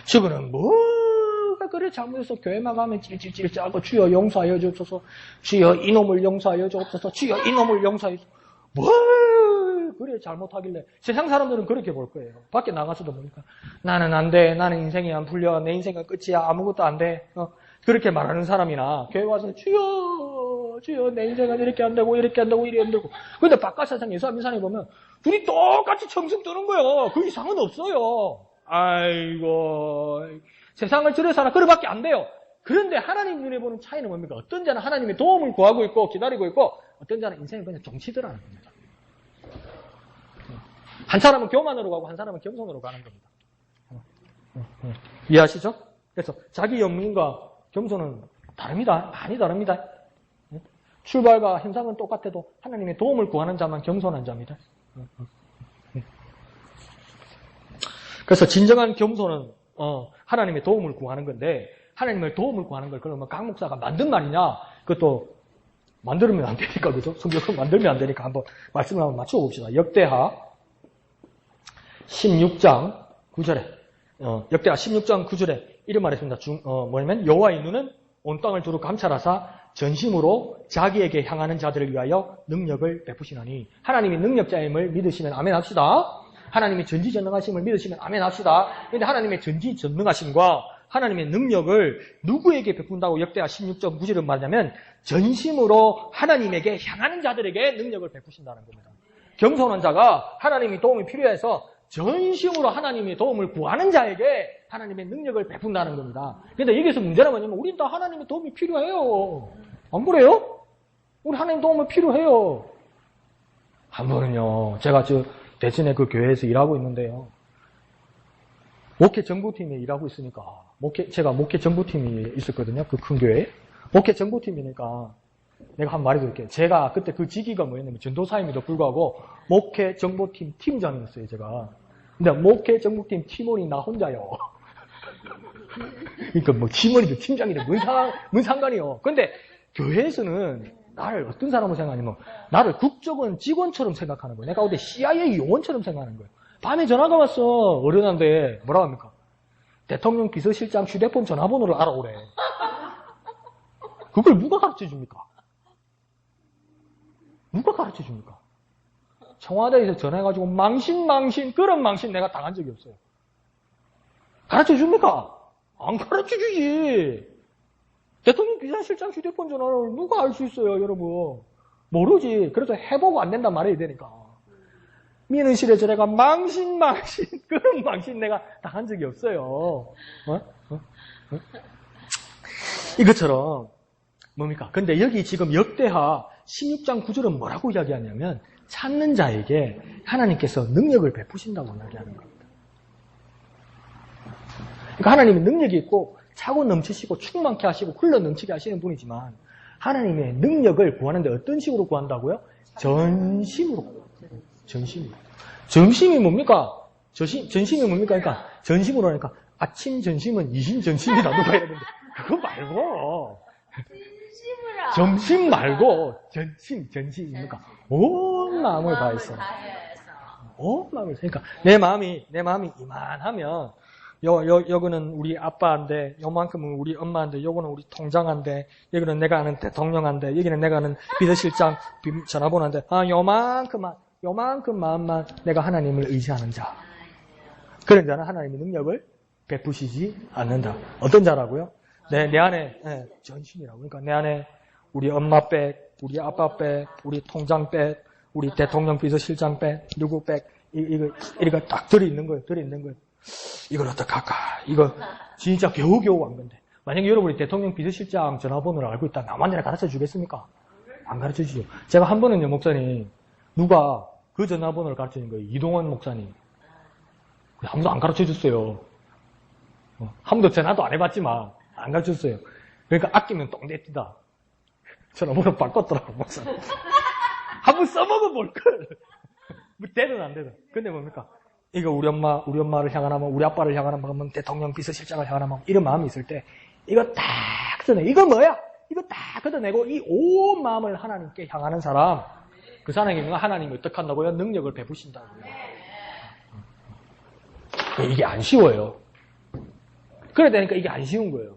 저거는 뭐가 그래 잘못해서 교회만 가면 찔찔찔 짜고 주여 용서하여 주옵소서. 주여 이놈을 용서하여 주옵소서. 주여 이놈을 용서하여 주옵소서. 뭘 그래 잘못하길래. 세상 사람들은 그렇게 볼 거예요. 밖에 나가서도 보니까 나는 안 돼. 나는 인생이 안 풀려. 내 인생은 끝이야. 아무것도 안 돼. 그렇게 말하는 사람이나 교회 와서 주여 내 인생은 이렇게 안 되고 이렇게 안 되고 이래 안 되고. 근데 바깥 세상 예수 믿는 사람이 보면 둘이 똑같이 청승 뜨는 거예요. 그 이상은 없어요. 아이고 세상을 저래 살아 그래밖에 안 돼요. 그런데 하나님 눈에 보는 차이는 뭡니까? 어떤 자는 하나님의 도움을 구하고 있고 기다리고 있고 어떤 자는 인생을 그냥 정치더라는 겁니다. 한 사람은 교만으로 가고 한 사람은 겸손으로 가는 겁니다. 이해하시죠? 그래서 자기 연민과 겸손은 다릅니다. 많이 다릅니다. 출발과 현상은 똑같아도 하나님의 도움을 구하는 자만 겸손한 자입니다. 그래서 진정한 겸손은 하나님의 도움을 구하는 건데 하나님의 도움을 구하는 걸 그러면 강 목사가 만든 말이냐? 그것도 만들면 안 되니까 그죠? 성경을 만들면 안 되니까 한번 말씀을 한번 맞춰봅시다. 역대하 16장 9절에 역대하 16장 9절에 이런 말이 있습니다. 뭐냐면 여호와의 눈은 온 땅을 두루 감찰하사 전심으로 자기에게 향하는 자들을 위하여 능력을 베푸시나니 하나님이 능력자임을 믿으시면 아멘 합시다. 하나님의 전지전능하심을 믿으시면 아멘 합시다. 그런데 하나님의 전지전능하심과 하나님의 능력을 누구에게 베푼다고 역대하 16장 9절은 말하냐면 전심으로 하나님에게 향하는 자들에게 능력을 베푸신다는 겁니다. 겸손한 자가 하나님의 도움이 필요해서 전심으로 하나님의 도움을 구하는 자에게 하나님의 능력을 베푼다는 겁니다. 그런데 여기서 문제는 뭐냐면 우린 다 하나님의 도움이 필요해요. 안 그래요? 우리 하나님 도움이 필요해요. 한 번은요, 제가 대전에 그 교회에서 일하고 있는데요. 목회 정보팀에 일하고 있으니까, 제가 목회 정보팀이 있었거든요. 그 큰 교회에. 목회 정보팀이니까, 내가 한 말이 드릴게요. 제가 그때 그 직위가 뭐였냐면, 전도사임에도 불구하고, 목회 정보팀 팀장이었어요, 제가. 근데 목회 정보팀 팀원이 나 혼자요. 그러니까 뭐 팀원이든 팀장이든 뭔 상관이요. 근데 교회에서는 나를 어떤 사람으로 생각하냐면 나를 국적은 직원처럼 생각하는 거예요. 내가 어디 CIA 요원처럼 생각하는 거예요. 밤에 전화가 왔어. 어른한테 뭐라고 합니까? 대통령 비서실장 휴대폰 전화번호를 알아오래. 그걸 누가 가르쳐줍니까? 누가 가르쳐줍니까? 청와대에서 전화해가지고 망신 그런 망신 내가 당한 적이 없어요. 가르쳐줍니까? 안 가르쳐주지. 대통령 비서실장 휴대폰 전화를 누가 알 수 있어요, 여러분? 모르지. 그래서 해보고 안 된단 말이야 되니까. 민은실에 전화가 망신 그런 망신 내가 당한 적이 없어요. 이것처럼 뭡니까? 근데 여기 지금 역대하 16장 9절은 뭐라고 이야기하냐면 찾는 자에게 하나님께서 능력을 베푸신다고 이야기하는 겁니다. 그러니까 하나님은 능력이 있고 차고 넘치시고 충만케 하시고 흘러 넘치게 하시는 분이지만 하나님의 능력을 구하는데 어떤 식으로 구한다고요? 전심으로. 점심이 뭡니까? 전심이 뭡니까? 그러니까 전심으로 하니까 아침 전심은 이신 전심이라고 해야 되는데 그거 말고 점심 말고 전심입니까? 온 마음을 다해서. 온 마음을 그러니까 내 마음이 이만하면 요거는 우리 아빠인데 요만큼은 우리 엄마인데 요거는 우리 통장인데 여기는 내가 아는 대통령인데 여기는 내가 아는 비서실장 전화번호인데 요만큼 마음만 내가 하나님을 의지하는 자. 그런 자는 하나님의 능력을 베푸시지 않는다. 어떤 자라고요? 내 안에 전심이라고. 그러니까 내 안에 우리 엄마 백, 우리 아빠 백, 우리 통장 백, 우리 대통령 비서실장 백, 누구 백 이거 딱 들어있는 거예요. 이걸 어떡할까? 이거 진짜 겨우겨우 한 건데. 만약에 여러분이 대통령 비서실장 전화번호를 알고 있다 나만이나 가르쳐 주겠습니까? 안 가르쳐 주죠. 제가 한 번은요, 목사님, 누가 그 전화번호를 가르쳐 준 거예요. 이동원 목사님. 아무도 안 가르쳐 줬어요. 아무도 전화도 안 해봤지만 안 가르쳐 줬어요. 그러니까 아끼면 똥대띠다. 전화번호 바꿨더라고, 목사님. 한번 써먹어 볼걸. 뭐 되든 안 되든. 근데 뭡니까? 이거 우리 엄마를 향한 마음, 우리 아빠를 향한 마음, 대통령 비서실장을 향한 마음, 이런 마음이 있을 때, 이거 딱 걷어내. 이거 뭐야? 이거 딱 걷어내고, 이 온 마음을 하나님께 향하는 사람, 그 사람에게 하나님이 어떻게 한다고요? 능력을 베푸신다고요. 이게 안 쉬워요. 그래야 되니까 이게 안 쉬운 거예요.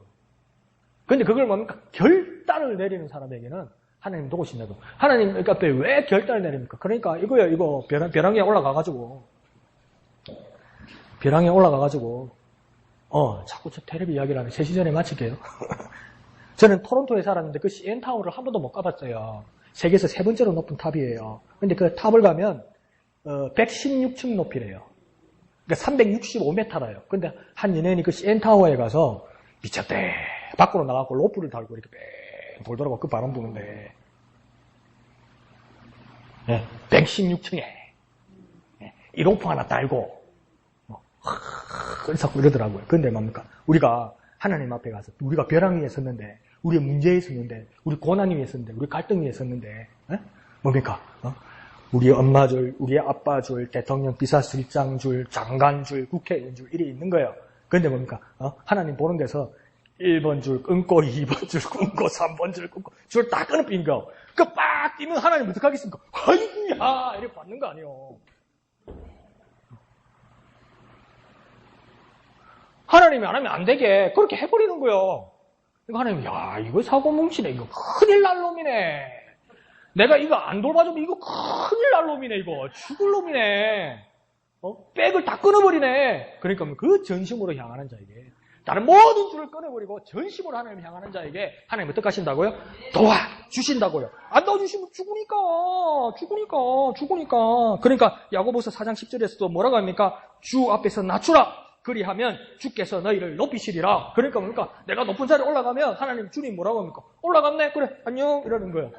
근데 그걸 뭡니까? 결단을 내리는 사람에게는 하나님 도우신다고. 하나님 앞에 왜 결단을 내립니까? 그러니까 이거요, 이거 벼랑에 올라가가지고 자꾸 저 텔레비 이야기를 하면 3시 전에 마칠게요. 저는 토론토에 살았는데 그 CN타워를 한 번도 못 가봤어요. 세계에서 3번째로 높은 탑이에요. 근데 그 탑을 가면 116층 높이래요. 그러니까 365m라요. 근데 한 연예인이 그 CN타워에 가서 미쳤대. 밖으로 나가고 로프를 달고 이렇게 뺑 돌더라고. 그 바람 부는데. 116층에 이 로프 하나 달고 그래서 이러더라고요. 근데 뭡니까? 우리가 하나님 앞에 가서 우리가 벼랑 위에 섰는데, 우리의 문제에 섰는데, 우리 고난 위에 섰는데, 우리 갈등 위에 섰는데, 뭡니까? 우리 엄마 줄, 우리 아빠 줄, 대통령 비서실장 줄, 장관 줄, 국회의원 줄 이래 있는 거예요. 근데 뭡니까? 하나님 보는 데서 1번 줄 끊고, 2번 줄 끊고, 3번 줄 끊고, 줄 다 끊어빈 거. 그 빡 뛰면 하나님 어떡하겠습니까? 아이고야! 이렇게 받는 거 아니에요. 하나님이 안 하면 안 되게 그렇게 해버리는 거예요. 그러니까 하나님이, 야, 이거 사고 뭉치네. 이거 큰일 날 놈이네. 내가 이거 안 돌봐주면 이거 큰일 날 놈이네. 이거 죽을 놈이네. 백을 다 끊어버리네. 그러니까 그 전심으로 향하는 자에게, 다른 모든 줄을 끊어버리고 전심으로 하나님을 향하는 자에게 하나님 어떻게 하신다고요? 도와주신다고요. 안 도와주시면 죽으니까. 그러니까 야고보서 4장 10절에서도 뭐라고 합니까? 주 앞에서 낮추라. 그리하면 주께서 너희를 높이시리라. 그러니까 뭡니까? 내가 높은 자리에 올라가면 하나님 주님 뭐라고 합니까? 올라갔네? 그래 안녕 이러는 거예요.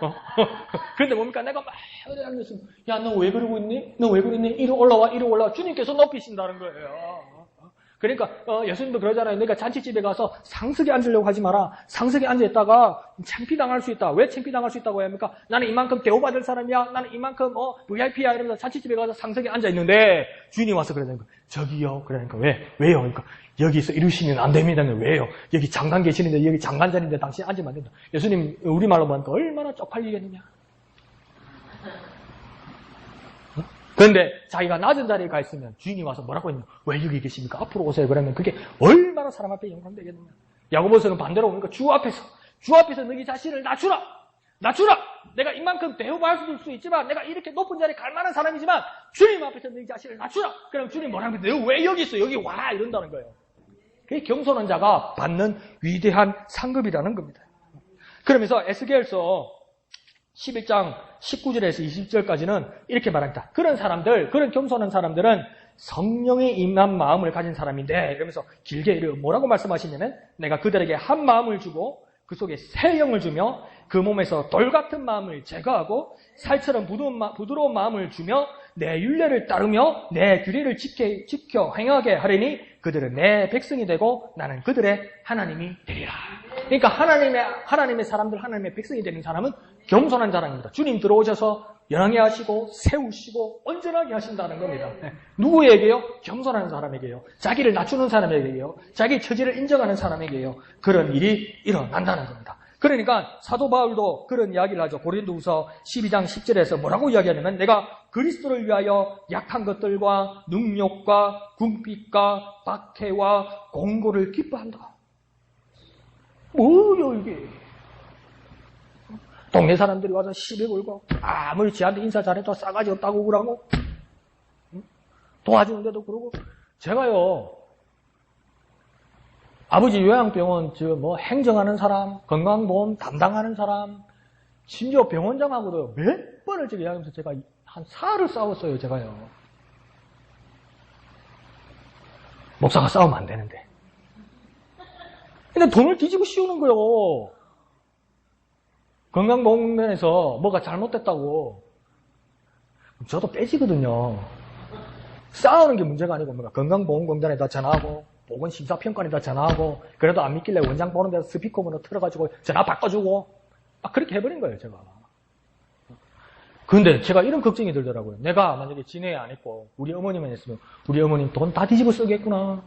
그런데 뭡니까? 내가 막 어디 앉았으면, 야, 너 왜 그러고 있니? 너 왜 그러니? 이리 올라와. 주님께서 높이신다는 거예요. 그러니까 예수님도 그러잖아요. 내가 잔치집에 가서 상석에 앉으려고 하지 마라. 상석에 앉아있다가 창피당할 수 있다. 왜 창피당할 수 있다고 합니까? 나는 이만큼 대우받을 사람이야. 나는 이만큼 VIP야. 이러면서 잔치집에 가서 상석에 앉아있는데 주인이 와서 그러니까 저기요. 그러니까 왜요? 그러니까 여기서 이루시면 안 됩니다. 왜요? 여기 장관 계시는데, 여기 장관 자리인데 당신 앉으면 안 된다. 예수님 우리말로 보니까 얼마나 쪽팔리겠느냐. 그런데 자기가 낮은 자리에 가 있으면 주인이 와서 뭐라고 했냐? 왜 여기 계십니까? 앞으로 오세요. 그러면 그게 얼마나 사람 앞에 영광되겠느냐. 야고보서는 반대로 보니까 주 앞에서 너희 자신을 낮추라. 내가 이만큼 대우받을 수 있지만, 내가 이렇게 높은 자리에 갈 만한 사람이지만 주님 앞에서 너희 자신을 낮추라. 그럼 주님 뭐라고 합니까? 너 왜 여기 있어? 여기 와. 이런다는 거예요. 그게 겸손한 자가 받는 위대한 상급이라는 겁니다. 그러면서 에스겔서 11장 19절에서 20절까지는 이렇게 말합니다. 그런 사람들, 그런 겸손한 사람들은 성령의 임한 마음을 가진 사람인데, 이러면서 길게 뭐라고 말씀하시냐면, 내가 그들에게 한 마음을 주고 그 속에 새 영을 주며 그 몸에서 돌 같은 마음을 제거하고 살처럼 부드러운 마음을 주며 내 율례를 따르며 내 규례를 지켜 행하게 하리니 그들은 내 백성이 되고 나는 그들의 하나님이 되리라. 그러니까 하나님의 사람들, 하나님의 백성이 되는 사람은 겸손한 사람입니다. 주님 들어오셔서 연하게 하시고 세우시고 온전하게 하신다는 겁니다. 누구에게요? 겸손한 사람에게요. 자기를 낮추는 사람에게요. 자기 처지를 인정하는 사람에게요. 그런 일이 일어난다는 겁니다. 그러니까 사도 바울도 그런 이야기를 하죠. 고린도후서 12장 10절에서 뭐라고 이야기하냐면, 내가 그리스도를 위하여 약한 것들과 능욕과 궁핍과 박해와 공고를 기뻐한다. 뭐요 이게? 동네 사람들이 와서 시비 걸고 아무리 지한테 인사 잘해도 싸가지 없다고 그러고 도와주는데도 그러고. 제가요, 아버지 요양병원 행정하는 사람, 건강보험 담당하는 사람, 심지어 병원장하고도 몇 번을 이야기하면서 제가 한 사흘을 싸웠어요. 제가요. 목사가 싸우면 안 되는데. 근데 돈을 뒤집어 씌우는 거예요. 건강보험면에서 뭐가 잘못됐다고. 저도 빼지거든요. 싸우는 게 문제가 아니고, 건강보험공단에다 전화하고, 보건심사평가에다 전화하고, 그래도 안 믿길래 원장 보는 데서 스피커번호 틀어가지고 전화 바꿔주고, 그렇게 해버린 거예요, 제가. 근데 제가 이런 걱정이 들더라고요. 내가 만약에 진해 안 했고, 우리 어머니만 했으면, 우리 어머님 돈 다 뒤집어 쓰겠구나.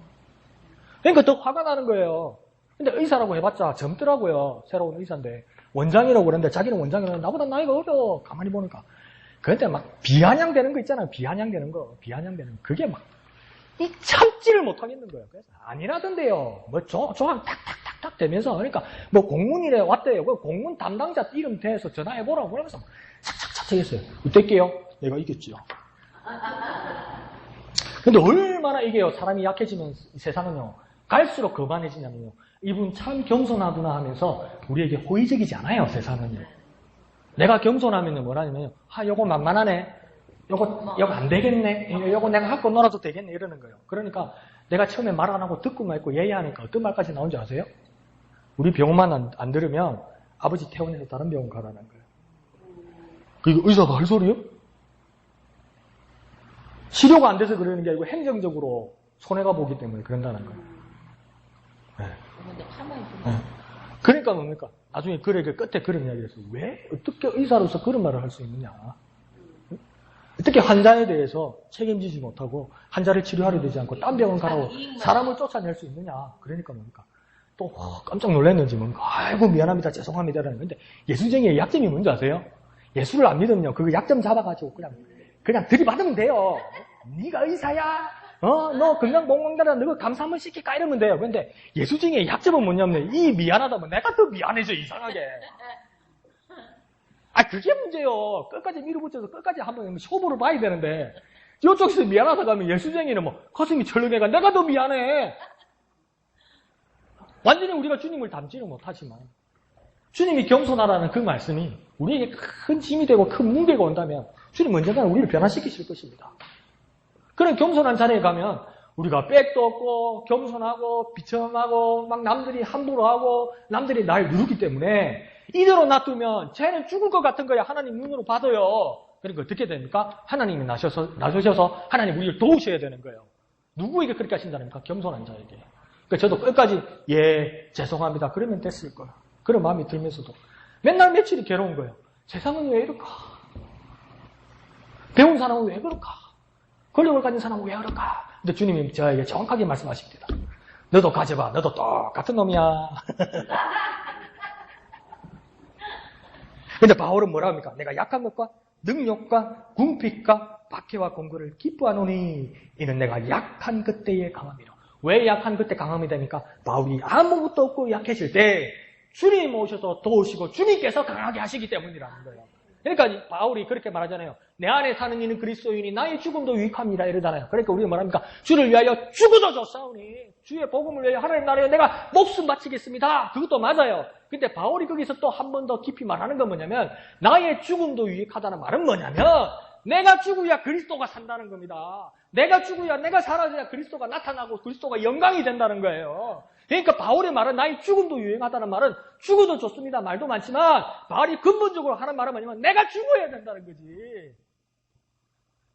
그러니까 더 화가 나는 거예요. 근데 의사라고 해봤자 젊더라고요. 새로운 의사인데. 원장이라고 그랬는데, 자기는 원장이라는데 나보다 나이가 어려. 가만히 보니까. 그런데 막 비아냥되는 거 있잖아요. 비아냥되는 거. 그게 막 이 참지를 못하겠는 거예요. 그래서 아니라던데요. 뭐 조항 탁탁탁탁 되면서 그러니까 뭐 공문이래 왔대요. 그 공문 담당자 이름 대해서 전화해보라고 그러면서 착착착착 했어요. 어떨게요? 내가 이겼지요. 근데 얼마나 이게요. 사람이 약해지면 세상은요. 갈수록 거만해지냐면요. 이분 참 겸손하구나 하면서 우리에게 호의적이지 않아요. 세상은요. 내가 겸손하면요. 뭐라냐면요. 요거 만만하네. 요거 안 되겠네. 요거 내가 갖고 놀아도 되겠네. 이러는 거예요. 그러니까 내가 처음에 말 안 하고 듣고만 있고 예의하니까 어떤 말까지 나온 줄 아세요? 우리 병원만 안 들으면 아버지 퇴원해서 다른 병원 가라는 거예요. 그게 의사가 할 소리요? 치료가 안 돼서 그러는 게 아니고 행정적으로 손해가 보기 때문에 그런다는 거예요. 네. 네. 그러니까 뭡니까? 나중에 끝에 그런 이야기를 했어요. 왜? 어떻게 의사로서 그런 말을 할 수 있느냐? 어떻게 환자에 대해서 책임지지 못하고 환자를 치료하려 되지 않고 딴 병원 가라고 사람을 쫓아낼 수 있느냐? 그러니까 뭡니까? 또 깜짝 놀랐는지 뭔가 아이고 미안합니다 죄송합니다 라는 건데 예수쟁이의 약점이 뭔지 아세요? 예수를 안 믿으면요 그 약점 잡아가지고 그냥 들이받으면 돼요. 네가 의사야? 너 건강보건단에 너가 감사 한번 시킬까 이러면 돼요. 근데 예수쟁이의 약점은 뭐냐면 이 미안하다면 내가 더 미안해져 이상하게. 그게 문제요. 끝까지 밀어붙여서 끝까지 한번 쇼부를 봐야 되는데 이쪽에서 미안하다 가면 예수쟁이는 뭐 가슴이 철렁해가 내가 더 미안해. 완전히 우리가 주님을 닮지는 못하지만 주님이 겸손하라는 그 말씀이 우리에게 큰 짐이 되고 큰 무게가 온다면 주님 언젠가는 우리를 변화시키실 것입니다. 그런 겸손한 자리에 가면 우리가 백도 없고 겸손하고 비참하고 막 남들이 함부로 하고 남들이 날 누르기 때문에 이대로 놔두면 쟤는 죽을 것 같은 거야. 하나님 눈으로 봐도요. 그러니까 어떻게 됩니까? 하나님이 나서셔서 하나님 우리를 도우셔야 되는 거예요. 누구에게 그렇게 하신다니까? 겸손한 자에게. 그러니까 저도 끝까지 죄송합니다. 그러면 됐을 거예요. 그런 마음이 들면서도 맨날 며칠이 괴로운 거예요. 세상은 왜 이럴까? 배운 사람은 왜 그럴까? 권력을 가진 사람은 왜 그럴까? 근데 주님이 저에게 정확하게 말씀하십니다. 너도 가져봐. 너도 똑같은 놈이야. 근데 바울은 뭐라 합니까? 내가 약한 것과 능력과 궁핍과 박해와 공고를 기뻐하노니 이는 내가 약한 그때의 강함이라. 왜 약한 그때 강함이 됩니까? 바울이 아무것도 없고 약해질 때 주님 오셔서 도우시고 주님께서 강하게 하시기 때문이라는 거예요. 그러니까 바울이 그렇게 말하잖아요. 내 안에 사는 이는 그리스도이니 나의 죽음도 유익함이라 이러잖아요. 그러니까 우리가 뭐랍니까? 주를 위하여 죽어도 좋사오니 주의 복음을 위하여 하나님 나라에 내가 목숨 바치겠습니다. 그것도 맞아요. 근데 바울이 거기서 또 한 번 더 깊이 말하는 건 뭐냐면 나의 죽음도 유익하다는 말은 뭐냐면 내가 죽어야 그리스도가 산다는 겁니다. 내가 죽어야 내가 사라져야 그리스도가 나타나고 그리스도가 영광이 된다는 거예요. 그러니까 바울의 말은 나의 죽음도 유행하다는 말은 죽어도 좋습니다. 말도 많지만 바울이 근본적으로 하는 말은 뭐냐면 내가 죽어야 된다는 거지.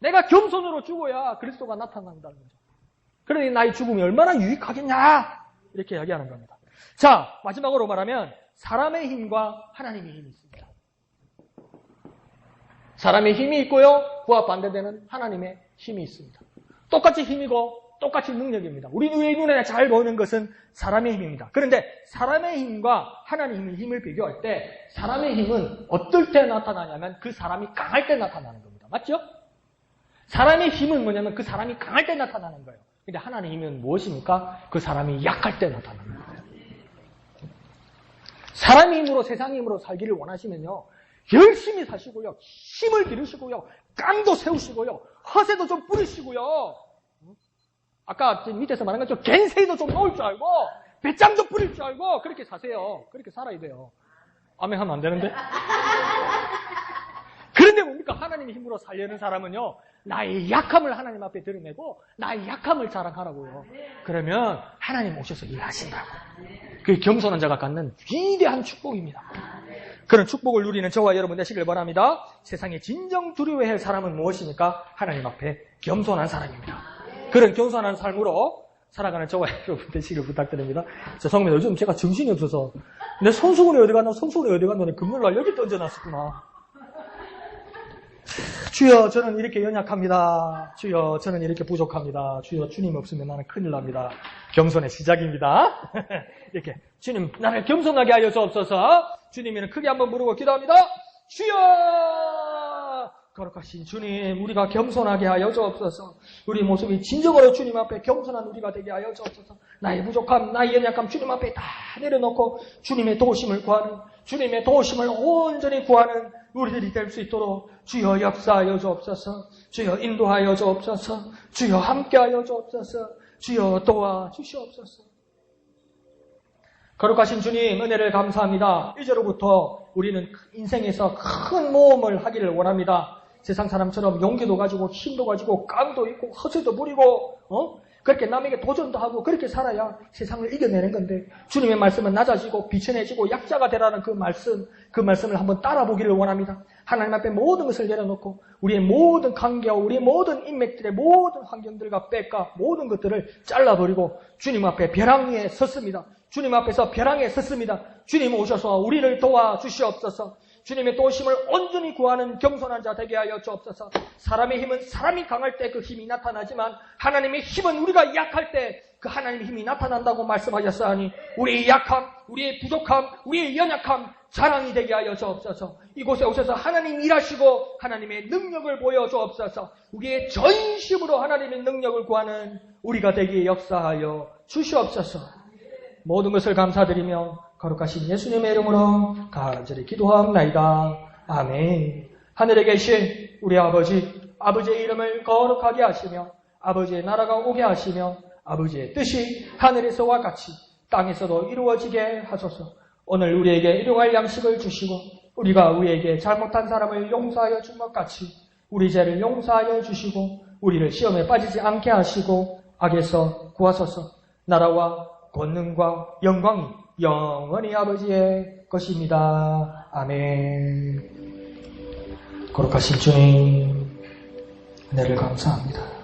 내가 겸손으로 죽어야 그리스도가 나타난다는 거죠. 그러니 나의 죽음이 얼마나 유익하겠냐 이렇게 이야기하는 겁니다. 자, 마지막으로 말하면 사람의 힘과 하나님의 힘이 있습니다. 사람의 힘이 있고요. 그와 반대되는 하나님의 힘이 있습니다. 똑같이 힘이고 똑같이 능력입니다. 우리 눈에 잘 보이는 것은 사람의 힘입니다. 그런데 사람의 힘과 하나님의 힘을 비교할 때 사람의 힘은 어떨 때 나타나냐면 그 사람이 강할 때 나타나는 겁니다. 맞죠? 사람의 힘은 뭐냐면 그 사람이 강할 때 나타나는 거예요. 근데 하나님의 힘은 무엇입니까? 그 사람이 약할 때 나타나는 거예요. 사람의 힘으로 세상의 힘으로 살기를 원하시면요. 열심히 사시고요. 힘을 기르시고요. 깡도 세우시고요. 허세도 좀 뿌리시고요. 아까 밑에서 말한 것처럼 겐세이도 좀 넣을 줄 알고 배짱도 뿌릴 줄 알고 그렇게 사세요. 그렇게 살아야 돼요. 아멘 하면 안 되는데? 그런데 뭡니까? 하나님의 힘으로 살려는 사람은요. 나의 약함을 하나님 앞에 드러내고 나의 약함을 자랑하라고요. 그러면 하나님 오셔서 일하신다고. 그게 겸손한 자가 갖는 위대한 축복입니다. 그런 축복을 누리는 저와 여러분 되시길 바랍니다. 세상에 진정 두려워할 사람은 무엇입니까? 하나님 앞에 겸손한 사람입니다. 그런 겸손한 삶으로 살아가는 저와 여러분 되시길 부탁드립니다. 성민 요즘 제가 정신이 없어서 내 손수건이 어디 갔나 손수건이 어디 갔나 금요일날 여기 던져놨었구나. 주여 저는 이렇게 연약합니다. 주여 저는 이렇게 부족합니다. 주여 주님 없으면 나는 큰일 납니다. 겸손의 시작입니다. 이렇게 주님 나를 겸손하게 하여 주옵소서. 주님이는 크게 한번 부르고 기도합니다. 주여 거룩하신 주님, 우리가 겸손하게 하여 주옵소서. 우리 모습이 진정으로 주님 앞에 겸손한 우리가 되게 하여 주옵소서. 나의 부족함, 나의 연약함 주님 앞에 다 내려놓고 주님의 도우심을 구하는, 주님의 도우심을 온전히 구하는 우리들이 될 수 있도록 주여 역사하여 주옵소서. 주여 인도하여 주옵소서. 주여 함께하여 주옵소서. 주여 도와주시옵소서. 거룩하신 주님, 은혜를 감사합니다. 이제로부터 우리는 인생에서 큰 모험을 하기를 원합니다. 세상 사람처럼 용기도 가지고 힘도 가지고 깡도 있고 허세도 부리고 그렇게 남에게 도전도 하고 그렇게 살아야 세상을 이겨내는 건데, 주님의 말씀은 낮아지고 비천해지고 약자가 되라는 그 말씀을 한번 따라보기를 원합니다. 하나님 앞에 모든 것을 내려놓고 우리의 모든 관계와 우리의 모든 인맥들의 모든 환경들과 빽과 모든 것들을 잘라버리고 주님 앞에 벼랑 위에 섰습니다. 주님 앞에서 벼랑에 섰습니다. 주님 오셔서 우리를 도와주시옵소서. 주님의 도우심을 온전히 구하는 겸손한 자 되게 하여 주옵소서. 사람의 힘은 사람이 강할 때 그 힘이 나타나지만 하나님의 힘은 우리가 약할 때 그 하나님의 힘이 나타난다고 말씀하셨사오니 우리의 약함, 우리의 부족함, 우리의 연약함 자랑이 되게 하여 주옵소서. 이곳에 오셔서 하나님 일하시고 하나님의 능력을 보여주옵소서. 우리의 전심으로 하나님의 능력을 구하는 우리가 되기에 역사하여 주시옵소서. 모든 것을 감사드리며 거룩하신 예수님의 이름으로 간절히 기도하옵나이다. 아멘. 하늘에 계신 우리 아버지, 아버지의 이름을 거룩하게 하시며 아버지의 나라가 오게 하시며 아버지의 뜻이 하늘에서와 같이 땅에서도 이루어지게 하소서. 오늘 우리에게 일용할 양식을 주시고 우리가 우리에게 잘못한 사람을 용서하여 준 것 같이 우리 죄를 용서하여 주시고 우리를 시험에 빠지지 않게 하시고 악에서 구하소서. 나라와 권능과 영광이 영원히 아버지의 것입니다. 아멘. 거룩하신 주님, 은혜를 감사합니다.